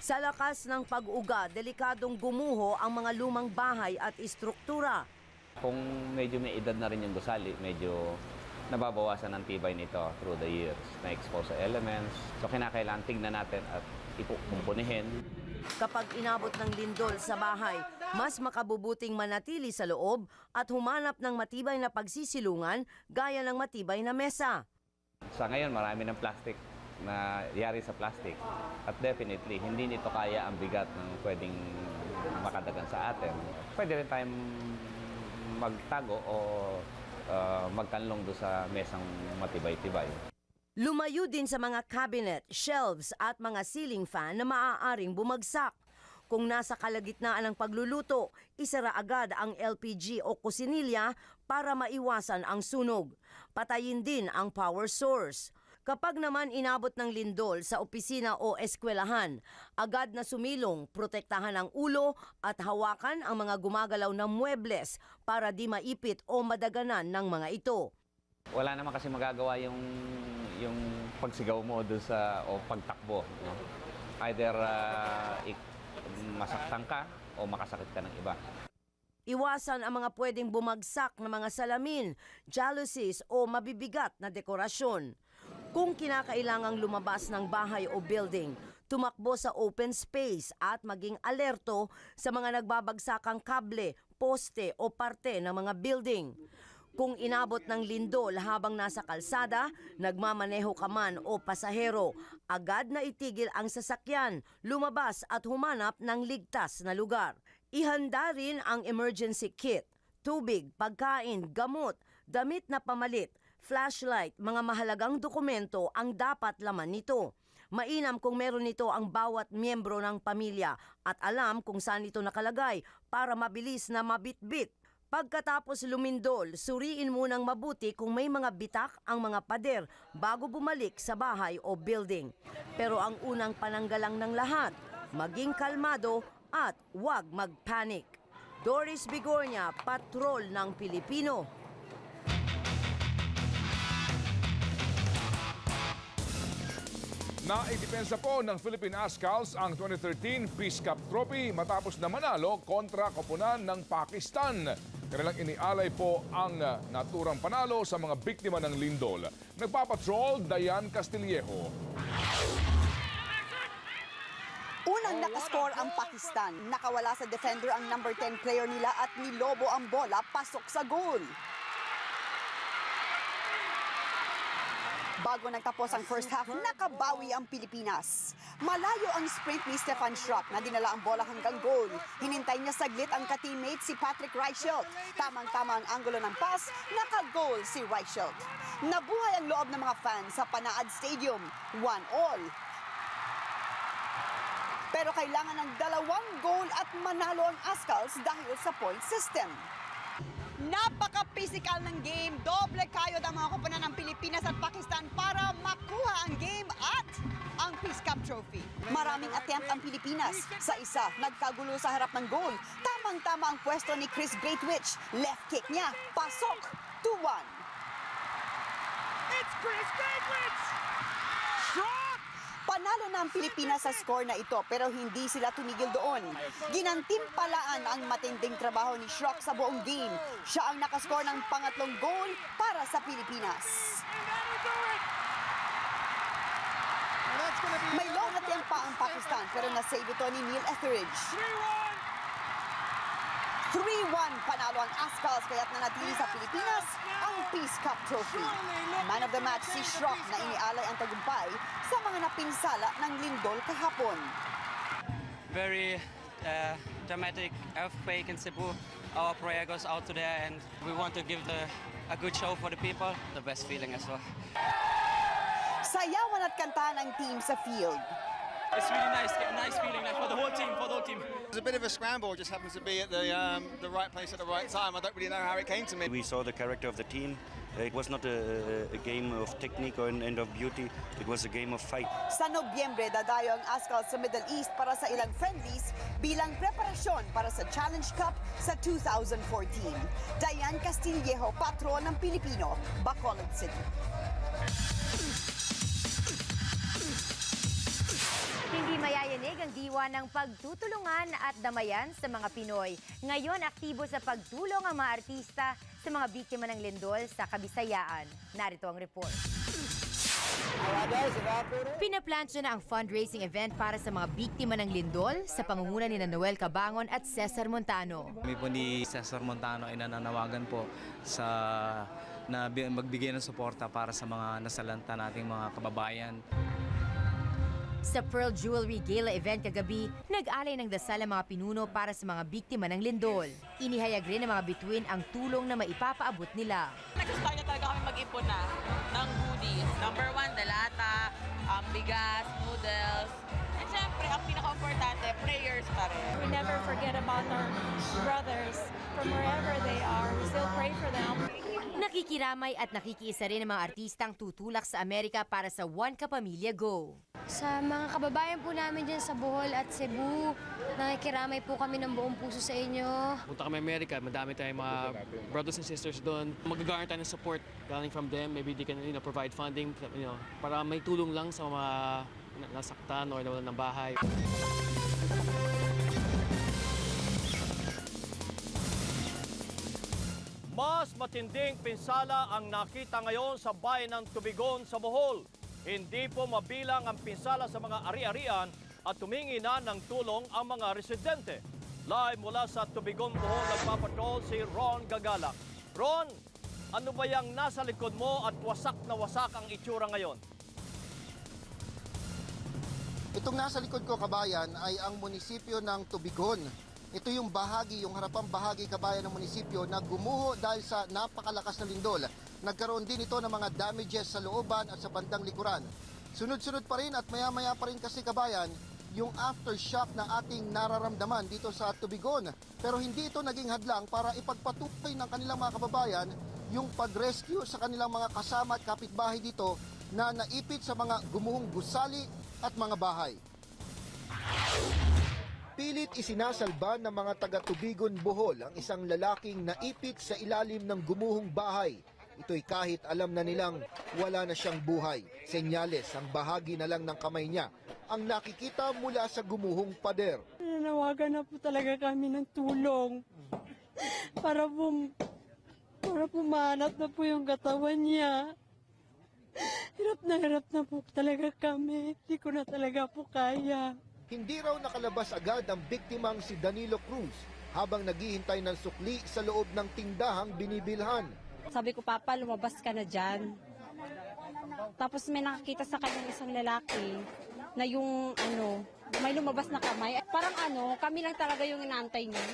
Sa lakas ng pag-uga, delikadong gumuho ang mga lumang bahay at istruktura. Kung medyo may edad na rin yung gusali, medyo nababawasan ang tibay nito through the years. Na-expose sa elements. So kinakailangan tignan natin at ipukumpunihin. Kapag inabot ng lindol sa bahay, mas makabubuting manatili sa loob at humanap ng matibay na pagsisilungan gaya ng matibay na mesa. Sa ngayon, marami ng plastic na yari sa plastic. At definitely, hindi nito kaya ang bigat ng pwedeng makadagan sa atin. Pwede rin tayong magtago o magkanlong doon sa mesang matibay-tibay. Lumayo din sa mga cabinet, shelves at mga ceiling fan na maaaring bumagsak. Kung nasa kalagitnaan ng pagluluto, isara agad ang LPG o kusinilya para maiwasan ang sunog. Patayin din ang power source. Kapag naman inabot ng lindol sa opisina o eskwelahan, agad na sumilong, protektahan ang ulo at hawakan ang mga gumagalaw na muebles para di maipit o madaganan ng mga ito. Wala naman kasi magagawa yung pagsigaw mo doon sa o pagtakbo, no? Either masaktan ka o makasakit ka ng iba. Iwasan ang mga pwedeng bumagsak na mga salamin, jalousies o mabibigat na dekorasyon. Kung kinakailangang lumabas ng bahay o building, tumakbo sa open space at maging alerto sa mga nagbabagsakang kable, poste o parte ng mga building. Kung inabot ng lindol habang nasa kalsada, nagmamaneho ka man o pasahero, agad na itigil ang sasakyan, lumabas at humanap ng ligtas na lugar. Ihanda rin ang emergency kit, tubig, pagkain, gamot, damit na pamalit, flashlight, mga mahalagang dokumento ang dapat laman nito. Mainam kung meron nito ang bawat miyembro ng pamilya at alam kung saan ito nakalagay para mabilis na mabitbit. Pagkatapos lumindol, suriin munang mabuti kung may mga bitak ang mga pader bago bumalik sa bahay o building. Pero ang unang pananggalang ng lahat, maging kalmado at huwag magpanic. Doris Bigonia, Patrol ng Pilipino. Naidepensa po ng Philippine Ascals ang 2013 Peace Cup Trophy matapos na manalo kontra koponan ng Pakistan. Kanilang inialay po ang naturang panalo sa mga biktima ng lindol. Nagpapatrol, Dayan Castillejo. Unang nakascore ang Pakistan. Nakawala sa defender ang number 10 player nila at nilobo ang bola pasok sa goal. Bago nagtapos ang first half, nakabawi ang Pilipinas. Malayo ang sprint ni Stefan Schrock na dinala ang bola hanggang goal. Hinintay niya saglit ang ka-teammate si Patrick Reichelt. Tamang-tama ang anggulo ng pass, naka-goal si Reichelt. Nabuhay ang loob ng mga fans sa Panaad Stadium, 1-1. Pero kailangan ng 2 goal at manalo ang Azkals dahil sa point system. Napaka-physical ng game. Doble kayod ang mga koponan ng Pilipinas at Pakistan para makuha ang game at ang Peace Cup Trophy. Maraming attempt ang Pilipinas. Sa isa, nagkagulo sa harap ng goal. Tamang-tama ang pwesto ni Chris Greatwich. Left kick niya, pasok, 2-1. It's Chris Greatwich! Panalo na ang Pilipinas sa score na ito pero hindi sila tumigil doon. Ginantimpalaan ang matinding trabaho ni Schrock sa buong game. Siya ang nakascore ng pangatlong goal para sa Pilipinas. May long attempt pa ang Pakistan pero nasave ito ni Neil Etheridge. 3-1 panalo ang Azkals kaya't nanatili sa Pilipinas ang Peace Cup Trophy. Man of the match si Schrock na inialay ang tagumpay sa mga napinsala ng lindol kahapon. Very dramatic earthquake in Cebu. Our prayer goes out to there and we want to give a good show for the people. The best feeling as well. Sayawan at kantahan ang team sa field. It's really nice feeling like for the whole team, It was a bit of a scramble, just happens to be at the right place at the right time. I don't really know how it came to me. We saw the character of the team. It was not a game of technique or and of beauty. It was a game of fight. Sa Nobyembre, dadayo ang Azkals sa Middle East para sa ilang friendlies bilang preparasyon para sa Challenge Cup sa 2014. Diane Castillejo, patron ng Pilipino, Bacolod City. Hindi mayayanig ang diwa ng pagtutulungan at damayan sa mga Pinoy. Ngayon, aktibo sa pagtulong ang mga artista sa mga biktima ng lindol sa Kabisayaan. Narito ang report. Pinaplansya na ang fundraising event para sa mga biktima ng lindol sa pangunguna ni Noel Cabangon at Cesar Montano. Kami po ni Cesar Montano ay nananawagan po na magbigay ng suporta para sa mga nasalanta nating mga kababayan. Sa Pearl Jewelry Gala event kagabi, nag-alay ng dasal ang mga pinuno para sa mga biktima ng lindol. Inihayag rin ng mga bituin ang tulong na maipapaabot nila. Nag-start na talaga kami mag-ipon na ng goodies. Number 1, dalata, bigas, noodles. And syempre, ang pinaka-importante, prayers pa rin. We never forget about our brothers from wherever they are. We still pray for them. Nakikiramay at nakikiisa rin ang mga artistang tutulak sa Amerika para sa One Kapamilya Go. Sa mga kababayan po namin dyan sa Bohol at Cebu, nakikiramay po kami ng buong puso sa inyo. Punta kami Amerika, madami tayong mga brothers and sisters doon. Mag-garner tayo ng support galing from them. Maybe they can provide funding para may tulong lang sa mga nasaktan o nawalan ng bahay. Mas matinding pinsala ang nakita ngayon sa bayan ng Tubigon sa Bohol. Hindi po mabilang ang pinsala sa mga ari-arian at tumingi na ng tulong ang mga residente. Live mula sa Tubigon, Bohol, nagpapatrol si Ron Gagala. Ron, ano ba yung nasa likod mo at wasak na wasak ang itsura ngayon? Itong nasa likod ko, kabayan, ay ang munisipyo ng Tubigon. Ito yung bahagi, yung harapang bahagi, kabayan, ng munisipyo na gumuho dahil sa napakalakas na lindol. Nagkaroon din ito ng mga damages sa looban at sa bandang likuran. Sunod-sunod pa rin at maya-maya pa rin kasi, kabayan, yung aftershock na ating nararamdaman dito sa Tubigon. Pero hindi ito naging hadlang para ipagpatuloy ng kanilang mga kababayan yung pag-rescue sa kanilang mga kasama at kapitbahay dito na naipit sa mga gumuhong gusali at mga bahay. Pilit isinasalba ng mga taga-Tubigon, Bohol ang isang lalaking naipit sa ilalim ng gumuhong bahay. Ito'y kahit alam na nilang wala na siyang buhay. Senyales, ang bahagi na lang ng kamay niya ang nakikita mula sa gumuhong pader. Nanawagan na po talaga kami ng tulong para po mahanap na po yung katawan niya. Hirap na po talaga kami. Hindi ko na talaga po kaya. Hindi raw nakalabas agad ang biktimang si Danilo Cruz habang naghihintay ng sukli sa loob ng tindahang binibilhan. Sabi ko, Papa, lumabas ka na dyan. Tapos may nakakita sa kanyang isang lalaki na yung may lumabas na kamay. Parang kami lang talaga yung inaantay niya.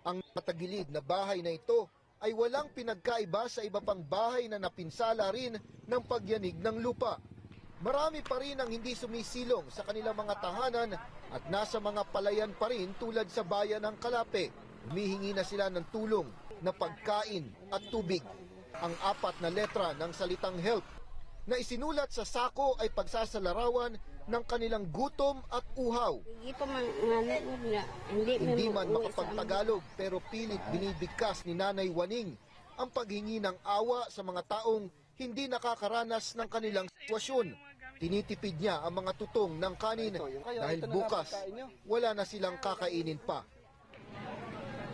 Ang matagilid na bahay na ito ay walang pinagkaiba sa iba pang bahay na napinsala rin ng pagyanig ng lupa. Marami pa rin ang hindi sumisilong sa kanilang mga tahanan at nasa mga palayan pa rin tulad sa bayan ng Kalape. Humihingi na sila ng tulong na pagkain at tubig. Ang 4 na letra ng salitang help na isinulat sa sako ay pagsasalarawan ng kanilang gutom at uhaw. Hindi man makapagtagalog pero pilit binibigkas ni Nanay Waning ang paghingi ng awa sa mga taong hindi nakakaranas ng kanilang sitwasyon. Tinitipid niya ang mga tutong ng kanin dahil bukas wala na silang kakainin pa.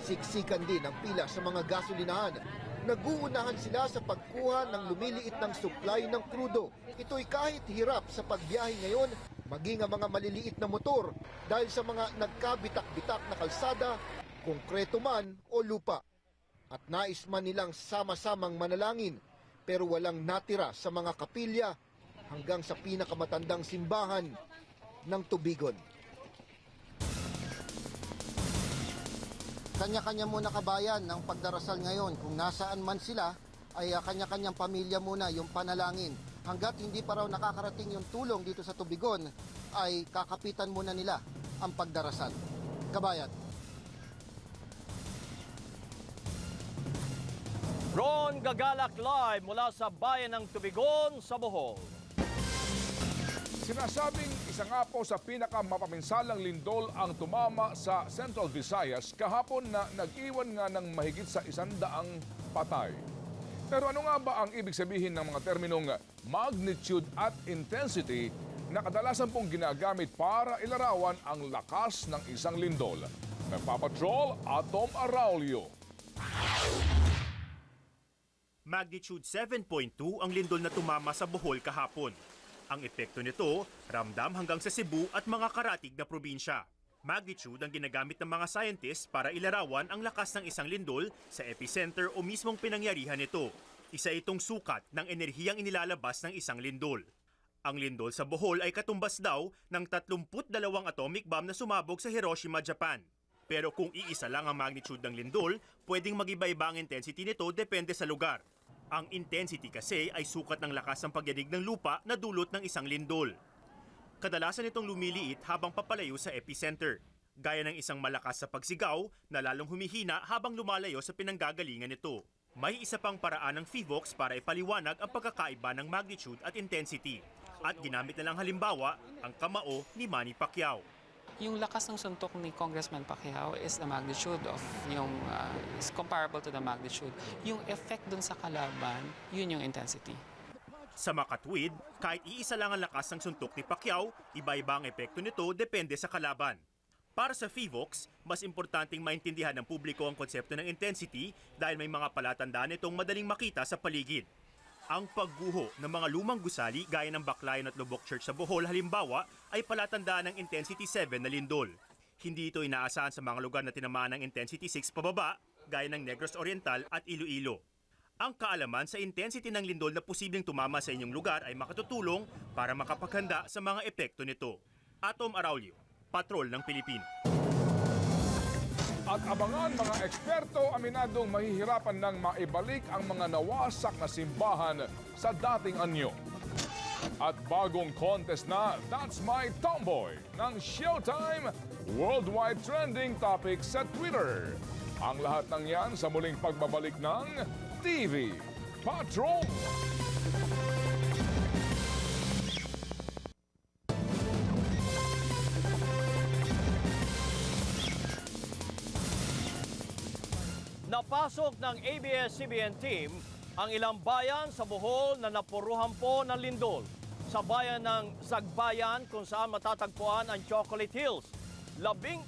Siksikan din ang pila sa mga gasolinahan. Naguunahan sila sa pagkuha ng lumiliit ng supply ng krudo. Ito'y kahit hirap sa pagbiyahe ngayon, maging ang mga maliliit na motor dahil sa mga nagkabitak-bitak na kalsada, konkreto man o lupa. At nais man nilang sama-samang manalangin, pero walang natira sa mga kapilya hanggang sa pinakamatandang simbahan ng Tubigon. Kanya-kanya muna kabayan ng pagdarasal ngayon. Kung nasaan man sila, ay kanya-kanyang pamilya muna yung panalangin. Hanggat hindi pa raw nakakarating yung tulong dito sa Tubigon, ay kakapitan muna nila ang pagdarasal. Kabayan. Ron Gagalak live mula sa bayan ng Tubigon sa Bohol. Sinasabing isa nga po sa pinakamapapinsalang lindol ang tumama sa Central Visayas kahapon na nag-iwan nga ng mahigit sa 100 patay. Pero ano nga ba ang ibig sabihin ng mga terminong magnitude at intensity na kadalasan pong ginagamit para ilarawan ang lakas ng isang lindol? Nagpapatrol, Atom Araulio. Magnitude 7.2 ang lindol na tumama sa Bohol kahapon. Ang epekto nito, ramdam hanggang sa Cebu at mga karatig na probinsya. Magnitude ang ginagamit ng mga scientists para ilarawan ang lakas ng isang lindol sa epicenter o mismong pinangyarihan nito. Isa itong sukat ng enerhiyang inilalabas ng isang lindol. Ang lindol sa Bohol ay katumbas daw ng 32 atomic bomb na sumabog sa Hiroshima, Japan. Pero kung iisa lang ang magnitude ng lindol, pwedeng mag-iba-iba ang intensity nito depende sa lugar. Ang intensity kasi ay sukat ng lakas ng pagyanig ng lupa na dulot ng isang lindol. Kadalasan itong lumiliit habang papalayo sa epicenter, gaya ng isang malakas sa pagsigaw na lalong humihina habang lumalayo sa pinanggagalingan nito. May isa pang paraan ng PHIVOLCS para ipaliwanag ang pagkakaiba ng magnitude at intensity. At ginamit na lang halimbawa ang kamao ni Manny Pacquiao. Yung lakas ng suntok ni Congressman Pacquiao is the magnitude of is comparable to the magnitude. Yung effect dun sa kalaban, yun yung intensity. Sa makatwid, kahit iisa lang ang lakas ng suntok ni Pacquiao, iba-iba ang epekto nito depende sa kalaban. Para sa PHIVOLCS, mas importanteng maintindihan ng publiko ang konsepto ng intensity dahil may mga palatandaan itong madaling makita sa paligid. Ang pagguho ng mga lumang gusali gaya ng Baclayon at Lubok Church sa Bohol halimbawa ay palatandaan ng Intensity 7 na lindol. Hindi ito inaasahan sa mga lugar na tinamaan ng Intensity 6 pababa gaya ng Negros Oriental at Iloilo. Ang kaalaman sa intensity ng lindol na posibleng tumama sa inyong lugar ay makatutulong para makapaghanda sa mga epekto nito. Atom Araulio, Patrol ng Pilipino. At abangan mga eksperto aminadong mahihirapan ng maibalik ang mga nawasak na simbahan sa dating anyo. At bagong contest na That's My Tomboy ng Showtime Worldwide Trending Topics sa Twitter. Ang lahat ng yan sa muling pagbabalik ng TV Patrol. Napasok ng ABS-CBN team ang ilang bayan sa Bohol na napuruhan po ng lindol. Sa bayan ng Zagbayan kung saan matatagpuan ang Chocolate Hills. 11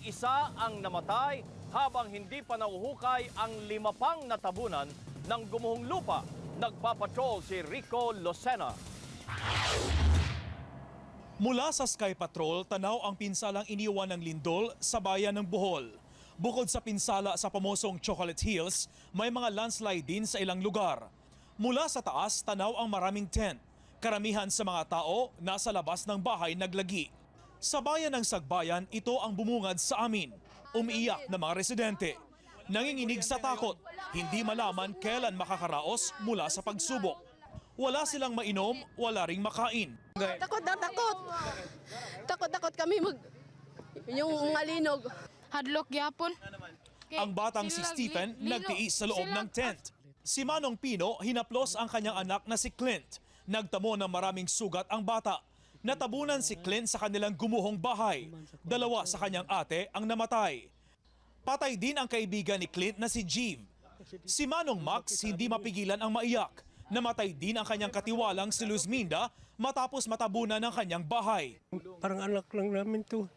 ang namatay habang hindi pa nahuhukay ang 5 pang natabunan ng gumuhong lupa. Nagpapatrol si Rico Lucena. Mula sa Sky Patrol, tanaw ang pinsalang iniwan ng lindol sa bayan ng Bohol. Bukod sa pinsala sa pamosong Chocolate Hills, may mga landslide din sa ilang lugar. Mula sa taas, tanaw ang maraming tent. Karamihan sa mga tao nasa labas ng bahay naglagi. Sa bayan ng Sagbayan, ito ang bumungad sa amin. Umiiyak na mga residente. Nanginginig sa takot, hindi malaman kailan makakaraos mula sa pagsubok. Wala silang mainom, wala ring makain. Takot na takot. Takot kami yung alinog. Hadlok yapon. Ang batang si Stephen nagtiis sa loob ng tent. Si Manong Pino hinaplos ang kanyang anak na si Clint. Nagtamo ng maraming sugat ang bata. Natabunan si Clint sa kanilang gumuhong bahay. 2 sa kanyang ate ang namatay. Patay din ang kaibigan ni Clint na si Jeeve. Si Manong Max hindi mapigilan ang maiyak. Namatay din ang kanyang katiwalang si Luzminda matapos matabunan ng kanyang bahay. Parang anak lang namin to.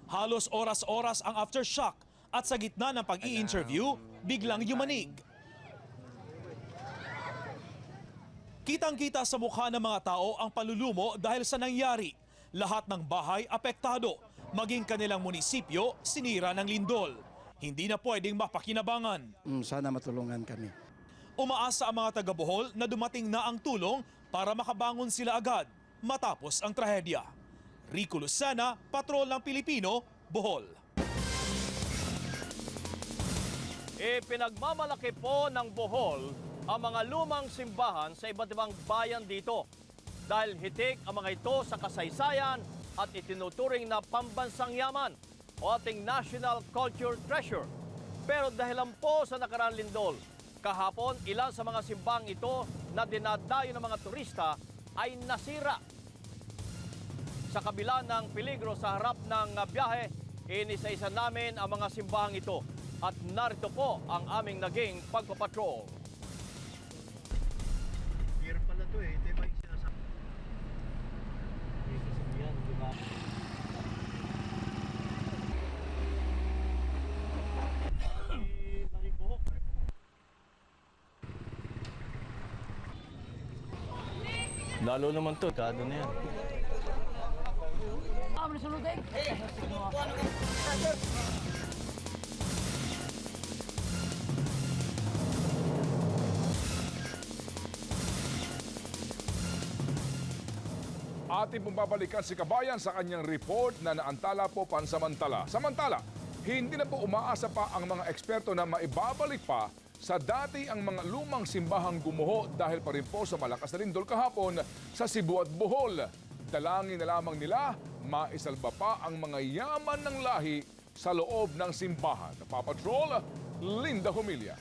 Halos oras-oras ang aftershock at sa gitna ng pag-i-interview, biglang yumanig. Kitang-kita sa mukha ng mga tao ang palulumo dahil sa nangyari. Lahat ng bahay apektado, maging kanilang munisipyo sinira ng lindol. Hindi na pwedeng mapakinabangan. Sana matulungan kami. Umaasa ang mga taga-Bohol na dumating na ang tulong para makabangon sila agad matapos ang trahedya. Rico Lucena, Patrol ng Pilipino, Bohol. Ipinagmamalaki po ng Bohol ang mga lumang simbahan sa iba't ibang bayan dito dahil hitik ang mga ito sa kasaysayan at itinuturing na pambansang yaman o ating national culture treasure. Pero dahilan po sa nakaraan lindol, kahapon, ilan sa mga simbahang ito na dinadayo ng mga turista ay nasira. Sa kabila ng peligro sa harap ng biyahe, inisa-isa namin ang mga simbahang ito at narito po ang aming naging pagpapatrol. Hirap pala to eh. Ito yung sinasabi. Yan, di ba? Lalo naman to, kado na yan. Ating pong babalikan si Kabayan sa kanyang report na naantala po pansamantala. Samantala, hindi na po umaasa pa ang mga eksperto na maibabalik pa sa dati ang mga lumang simbahang gumuho dahil pa rin po sa malakas na lindol kahapon sa Cebu at Bohol. Dalangin na lamang nila, maisalba pa ang mga yaman ng lahi sa loob ng simbahan. Papatrol, Linda Humilla.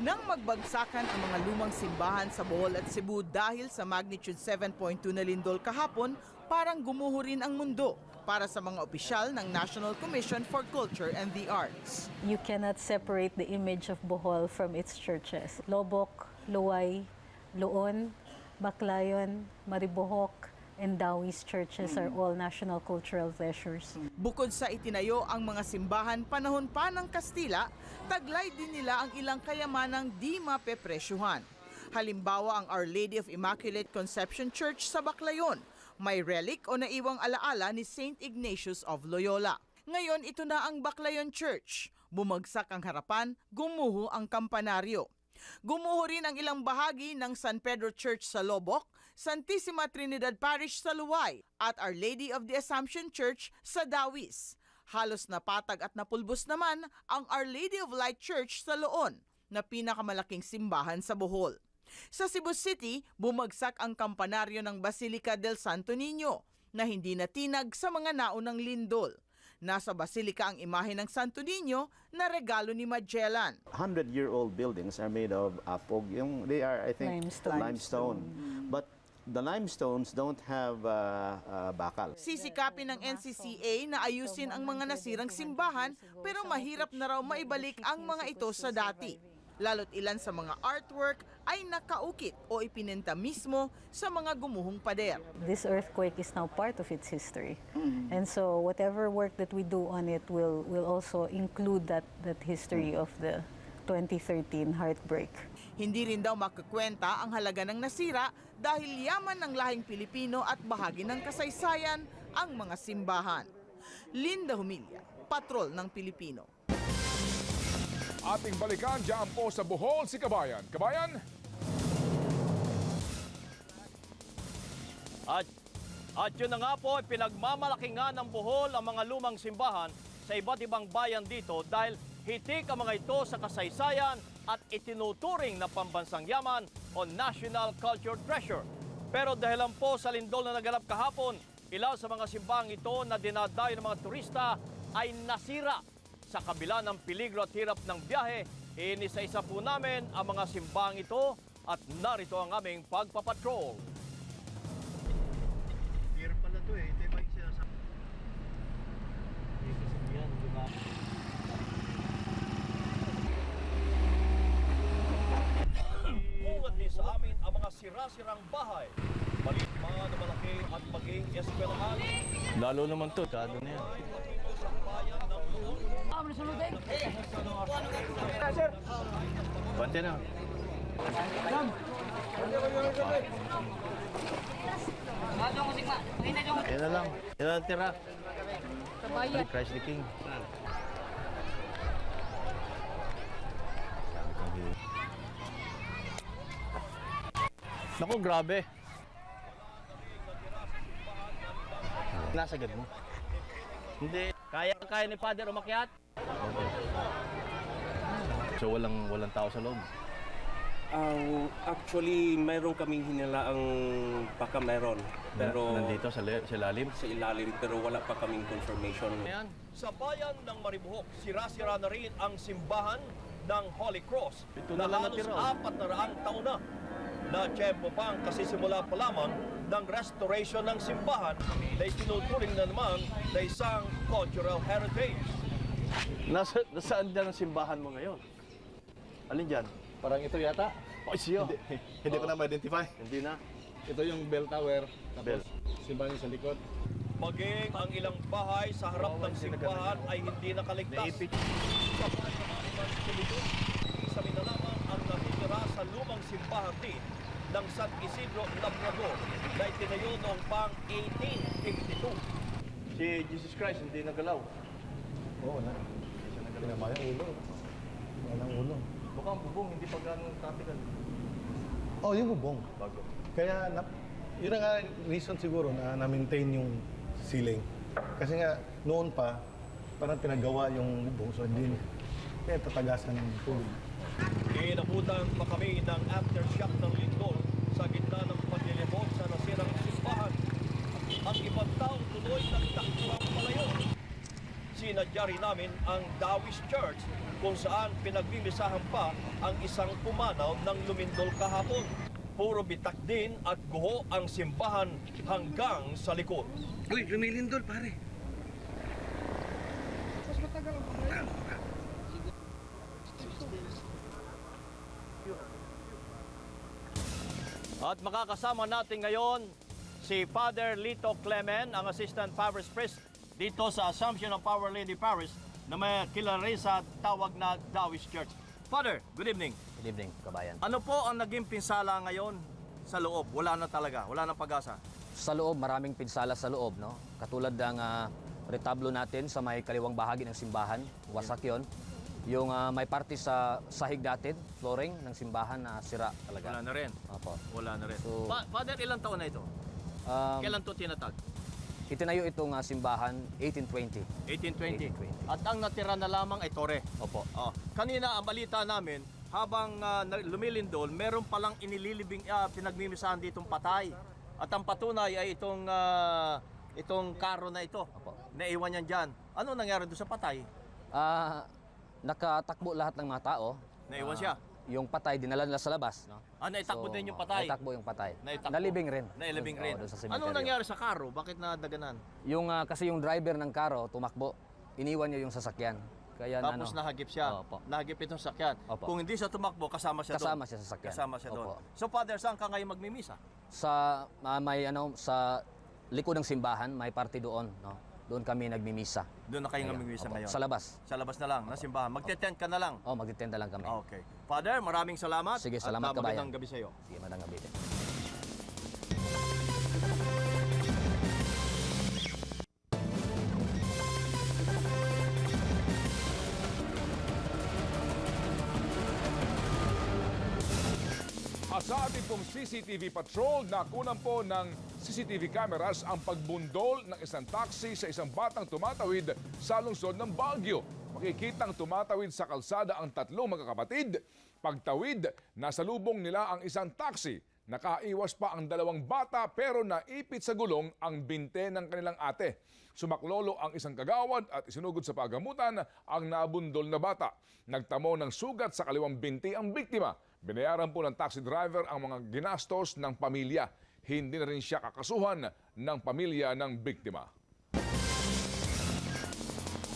Nang magbagsakan ang mga lumang simbahan sa Bohol at Cebu dahil sa magnitude 7.2 na lindol kahapon, parang gumuho rin ang mundo para sa mga opisyal ng National Commission for Culture and the Arts. You cannot separate the image of Bohol from its churches. Lobok, Luway, Luon, Baclayon, Maribohok, and Dawis churches are all national cultural treasures. Bukod sa itinayo ang mga simbahan panahon pa ng Kastila, taglay din nila ang ilang kayamanang di mapepresyuhan. Halimbawa ang Our Lady of Immaculate Conception Church sa Baclayon, may relic o naiwang alaala ni St. Ignatius of Loyola. Ngayon ito na ang Baclayon Church. Bumagsak ang harapan, gumuho ang kampanaryo. Gumuho rin ang ilang bahagi ng San Pedro Church sa Lobok, Santissima Trinidad Parish sa Luway at Our Lady of the Assumption Church sa Dawis. Halos napatag at napulbos naman ang Our Lady of Light Church sa Loon na pinakamalaking simbahan sa Bohol. Sa Cebu City, bumagsak ang kampanaryo ng Basilica del Santo Niño na hindi natinag sa mga naunang lindol. Nasa Basilica ang imahe ng Santo Niño na regalo ni Magellan. 100-year-old buildings are made of apog. They are, I think, limestone. But the limestones don't have bakal. Sisikapin ng NCCA na ayusin ang mga nasirang simbahan pero mahirap na raw maibalik ang mga ito sa dati. Lalo't ilan sa mga artwork ay nakaukit o ipinenta mismo sa mga gumuhong pader. This earthquake is now part of its history. And so whatever work that we do on it will also include that history of 2013 heartbreak. Hindi rin daw makakwenta ang halaga ng nasira dahil yaman ng lahing Pilipino at bahagi ng kasaysayan ang mga simbahan. Linda Humilla, Patrol ng Pilipino. Ating balikan dyan po sa Bohol si Kabayan. Kabayan? At yun na nga po, pinagmamalaki nga ng Bohol ang mga lumang simbahan sa iba't ibang bayan dito dahil hitik ang mga ito sa kasaysayan at itinuturing na pambansang yaman o national culture treasure. Pero dahil lang po sa lindol na naganap kahapon, ilan sa mga simbahang ito na dinadayo ng mga turista ay nasira. Sa kabila ng peligro at hirap ng biyahe, inisa-isa po namin ang mga simbahang ito at narito ang aming pagpapatrol. Hirap pala to eh. Ito yung mga sinasabi. Yan, di ba? Ungat din sa amin ang mga sira-sirang bahay. Maliit man na malaki at maging eskwelahan. Lalo naman to, tado na yan. Bante na. Yan na lang. Yan ang tira. Christ the King. Naku, grabe. Nasagad mo. Hindi. Kaya ni Father umakyat? So walang tao sa loob. Actually, mayroon kaming hinalaang baka mayroon. Pero Nandito sa ilalim? Sa ilalim, pero wala pa kaming confirmation. Ayan. Sa bayan ng Maribohok, sira-sira na rin ang simbahan ng Holy Cross Ito na na lang halos natira. 400 taon na. Na tiyempo pang kasisimula pa lamang ng restoration ng simbahan na itinuturing na naman na isang cultural heritage. Nasaan dyan ang simbahan mo ngayon? Alin dyan? Parang ito yata. Oh, siyo. Hindi ko na ma-identify. Hindi na. Ito yung bell tower. Tapos simbahan yung sa likod. Maging ang ilang bahay sa harap ng simbahan ay hindi nakaligtas. Sa isa na lamang ang natitira sa lumang simbahan din ng San Isidro Labrador na itinayo noong pang 1852. Si Jesus Christ hindi nagalaw. Oo na. Pinamaya ulo. Walang ulo. Mukhang bubong, hindi pa ganun topical. Oh, yung bubong. Bago. Kaya, yun ang nga reason siguro na na-maintain yung ceiling. Kasi nga, noon pa, parang pinagawa yung bubong. So, hindi kaya tatagasan ng tubig. Inabutan pa kami ng aftershock ng lindol sa gitna ng paglilibot sa nasirang simbahan. Ang ibang tao tuloy nagtakbuhan palayo. Sinadya rin namin ang Dawish Church kung saan pinagmimisahan pa ang isang pumanaw ng lumindol kahapon. Puro bitak din at guho ang simbahan hanggang sa likod. Uy, lumilindol pare. At makakasama natin ngayon si Father Lito Clemen, ang Assistant Parish Priest dito sa Assumption of Our Lady Parish na may kilala rin sa tawag na Dawish Church. Father, good evening. Good evening, kabayan. Ano po ang naging pinsala ngayon sa loob? Wala na talaga, wala nang pag-asa. Sa loob, maraming pinsala sa loob, no? Katulad ng retablo natin sa may kaliwang bahagi ng simbahan, wasak yun. Yung may parte sa sahig natin, flooring ng simbahan na sira talaga. Wala na rin. Opo. Wala na rin. So, Father, ilang taon na ito? Kailan to tinatag? Itinayo itong simbahan 1820. 1820. At ang natira na lamang ay tore. Opo. Oh. Kanina, ang balita namin, habang lumilindol, meron palang inililibing, pinagmimisahan ditong patay. At ang patunay ay itong karo na ito. Opo. Naiwan yan dyan. Ano nangyari doon sa patay? Nakatakbo lahat ng mga tao. Naiwan siya? Yung patay, dinala nila sa labas. No? Naitakbo din yung patay? Naitakbo yung patay. Naitakbo. Nalibing rin. Nailibing rin. Doon sa Ano cemetery. nangyari sa karo? Bakit nadaganan? Kasi yung driver ng karo, tumakbo. Iniwan niya yung sasakyan. Kaya Tapos nahagip siya. Opo. Nahagip itong sakyan. Opo. Kung hindi siya tumakbo, kasama siya doon. Kasama siya sa sakyan. Kasama siya doon. Opo. So Father, saan ka ngayon magmimisa? Sa sa likod ng simbahan, may parte doon, no? Doon kami nagmimisa. Doon na kayo Ngayon, namimisa opo. ngayon? Sa labas. Sa labas na lang, na simbahan. Magte-tent ka na lang? Oo, magte-tent na lang kami. Okay. Father, maraming salamat. Sige, salamat at kabayan. magandang gabi sa iyo. Sige, magandang gabi din. Sa ating pong CCTV patrol, nakunan po ng CCTV cameras ang pagbundol ng isang taxi sa isang batang tumatawid sa lungsod ng Baguio. Makikitang tumatawid sa kalsada ang tatlong magkakapatid. Pagtawid, nasa lubong nila ang isang taxi. Nakaiwas pa ang dalawang bata pero naipit sa gulong ang binte ng kanilang ate. Sumaklolo ang isang kagawad at isinugod sa pagamutan ang nabundol na bata. Nagtamo ng sugat sa kaliwang binti ang biktima. Binayaran po ng taxi driver ang mga ginastos ng pamilya. Hindi na rin siya kakasuhan ng pamilya ng biktima.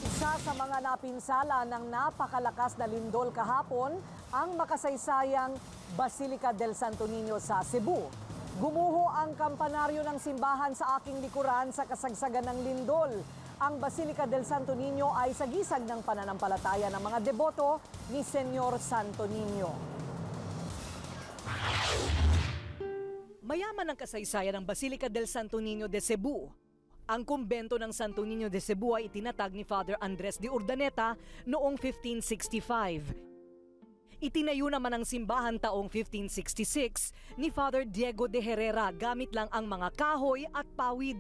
Isa sa mga napinsala ng napakalakas na lindol kahapon ang makasaysayang Basilica del Santo Niño sa Cebu. Gumuho ang kampanaryo ng simbahan sa aking likuran sa kasagsagan ng lindol. Ang Basilica del Santo Niño ay sagisag ng pananampalataya ng mga deboto ni Senyor Santo Niño. Mayaman ang kasaysayan ng Basilica del Santo Niño de Cebu. Ang kumbento ng Santo Niño de Cebu ay itinatag ni Father Andres de Urdaneta noong 1565. Itinayo naman ang simbahan taong 1566 ni Father Diego de Herrera gamit lang ang mga kahoy at pawid.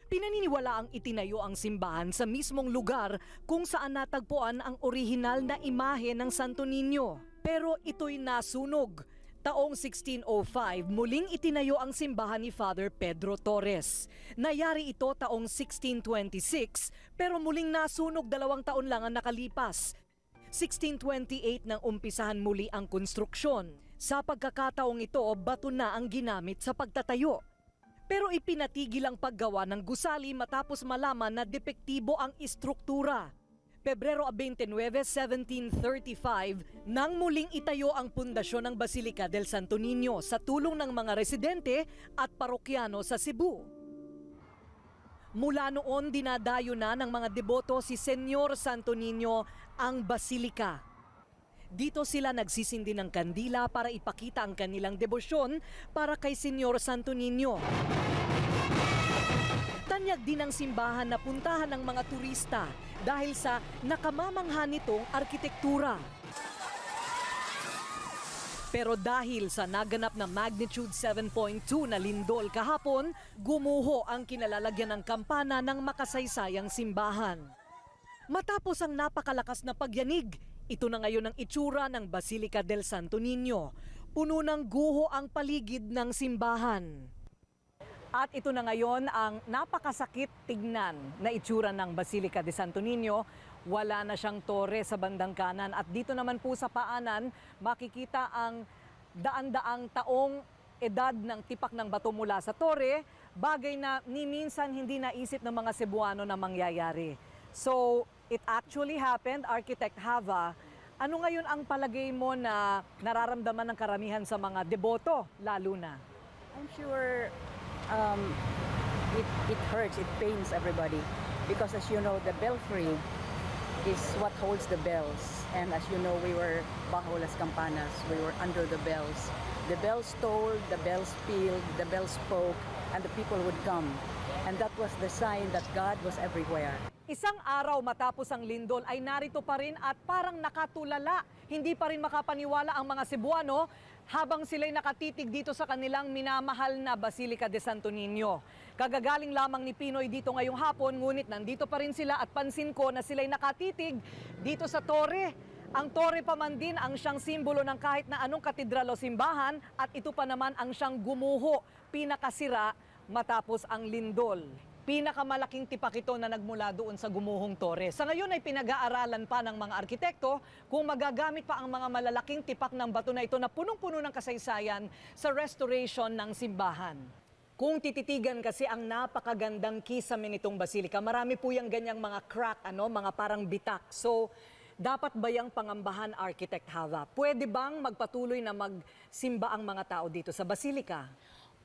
Pinaniniwala ang itinayo ang simbahan sa mismong lugar kung saan natagpuan ang orihinal na imahe ng Santo Niño. Pero ito'y nasunog. Taong 1605, muling itinayo ang simbahan ni Father Pedro Torres. Nayari ito taong 1626 pero muling nasunog 2 taon lang ang nakalipas. 1628 nang umpisahan muli ang konstruksyon. Sa pagkakataong ito, bato na ang ginamit sa pagtatayo. Pero ipinatigil ang paggawa ng gusali matapos malaman na depektibo ang istruktura. Pebrero 29, 1735, nang muling itayo ang pundasyon ng Basilica del Santo Niño sa tulong ng mga residente at parokyano sa Cebu. Mula noon, dinadayo na ng mga deboto si Senyor Santo Niño ang Basilica. Dito sila nagsisindi ng kandila para ipakita ang kanilang debosyon para kay Senyor Santo Niño. Tanyag din ang simbahan na puntahan ng mga turista dahil sa nakamamangha nitong arkitektura. Pero dahil sa naganap na magnitude 7.2 na lindol kahapon, gumuho ang kinalalagyan ng kampana ng makasaysayang simbahan. Matapos ang napakalakas na pagyanig, ito na ngayon ang itsura ng Basilica del Santo Niño. Puno ng guho ang paligid ng simbahan. At ito na ngayon ang napakasakit tignan na itsura ng Basilica de Santo Niño. Wala na siyang tore sa bandang kanan at dito naman po sa paanan makikita ang daan-daang taong edad ng tipak ng bato mula sa tore, bagay na ni minsan hindi naisip ng mga Cebuano na mangyayari. So it actually happened, Architect Hava. Ano ngayon ang palagay mo na nararamdaman ng karamihan sa mga deboto lalo na? I'm sure it hurts, it pains everybody because as you know, the belfry is what holds the bells, and as you know, we were bajo las campanas, we were under the bells. The bells tolled, the bells pealed, the bells spoke, and the people would come, and that was the sign that God was everywhere. Isang araw matapos ang lindol ay narito pa rin at parang nakatulala. Hindi pa rin makapaniwala ang mga Cebuano habang sila'y nakatitig dito sa kanilang minamahal na Basilica de Santo Niño. Kagagaling lamang ni Pinoy dito ngayong hapon, ngunit nandito pa rin sila at pansin ko na sila'y nakatitig dito sa tore. Ang tore pa man din ang siyang simbolo ng kahit na anong katedral o simbahan at ito pa naman ang siyang gumuho, pinakasira matapos ang lindol. Pinakamalaking tipak ito na nagmula doon sa gumuhong tore. Sa ngayon ay pinag-aaralan pa ng mga arkitekto kung magagamit pa ang mga malalaking tipak ng bato na ito na punong-puno ng kasaysayan sa restoration ng simbahan. Kung tititigan kasi ang napakagandang kisame nitong basilika, marami po yung ganyang mga crack, mga parang bitak. So, dapat ba yung pangambahan, Architect Hava? Pwede bang magpatuloy na magsimba ang mga tao dito sa basilika?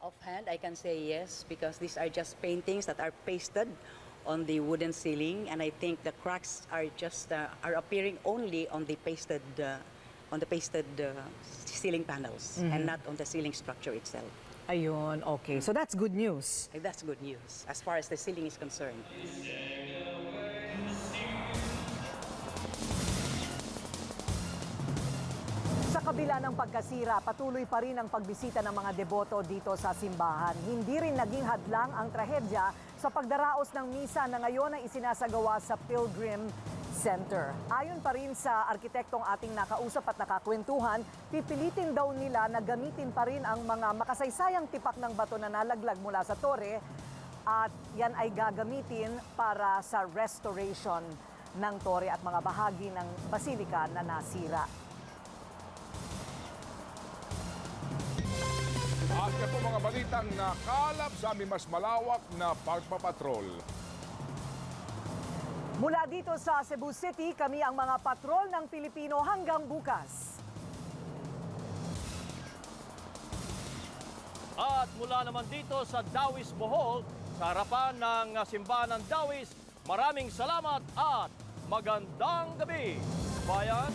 Offhand, I can say yes because these are just paintings that are pasted on the wooden ceiling, and I think the cracks are just are appearing only on the pasted ceiling panels and not on the ceiling structure itself. Ayun, okay. So that's good news. That's good news as far as the ceiling is concerned. Sa kabila ng pagkasira, patuloy pa rin ang pagbisita ng mga deboto dito sa simbahan. Hindi rin naging hadlang ang trahedya sa pagdaraos ng misa na ngayon ay isinasagawa sa Pilgrim Center. Ayon pa rin sa arkitektong ating nakausap at nakakwentuhan, pipilitin daw nila na gamitin pa rin ang mga makasaysayang tipak ng bato na nalaglag mula sa tore at yan ay gagamitin para sa restoration ng tore at mga bahagi ng basilika na nasira. At yan po mga balitang nakalap sa aming mas malawak na pagpapatrol. Mula dito sa Cebu City, kami ang mga patrol ng Pilipino hanggang bukas. At mula naman dito sa Dawis, Bohol, sa harapan ng simbahan ng Dawis, maraming salamat at magandang gabi, bayan!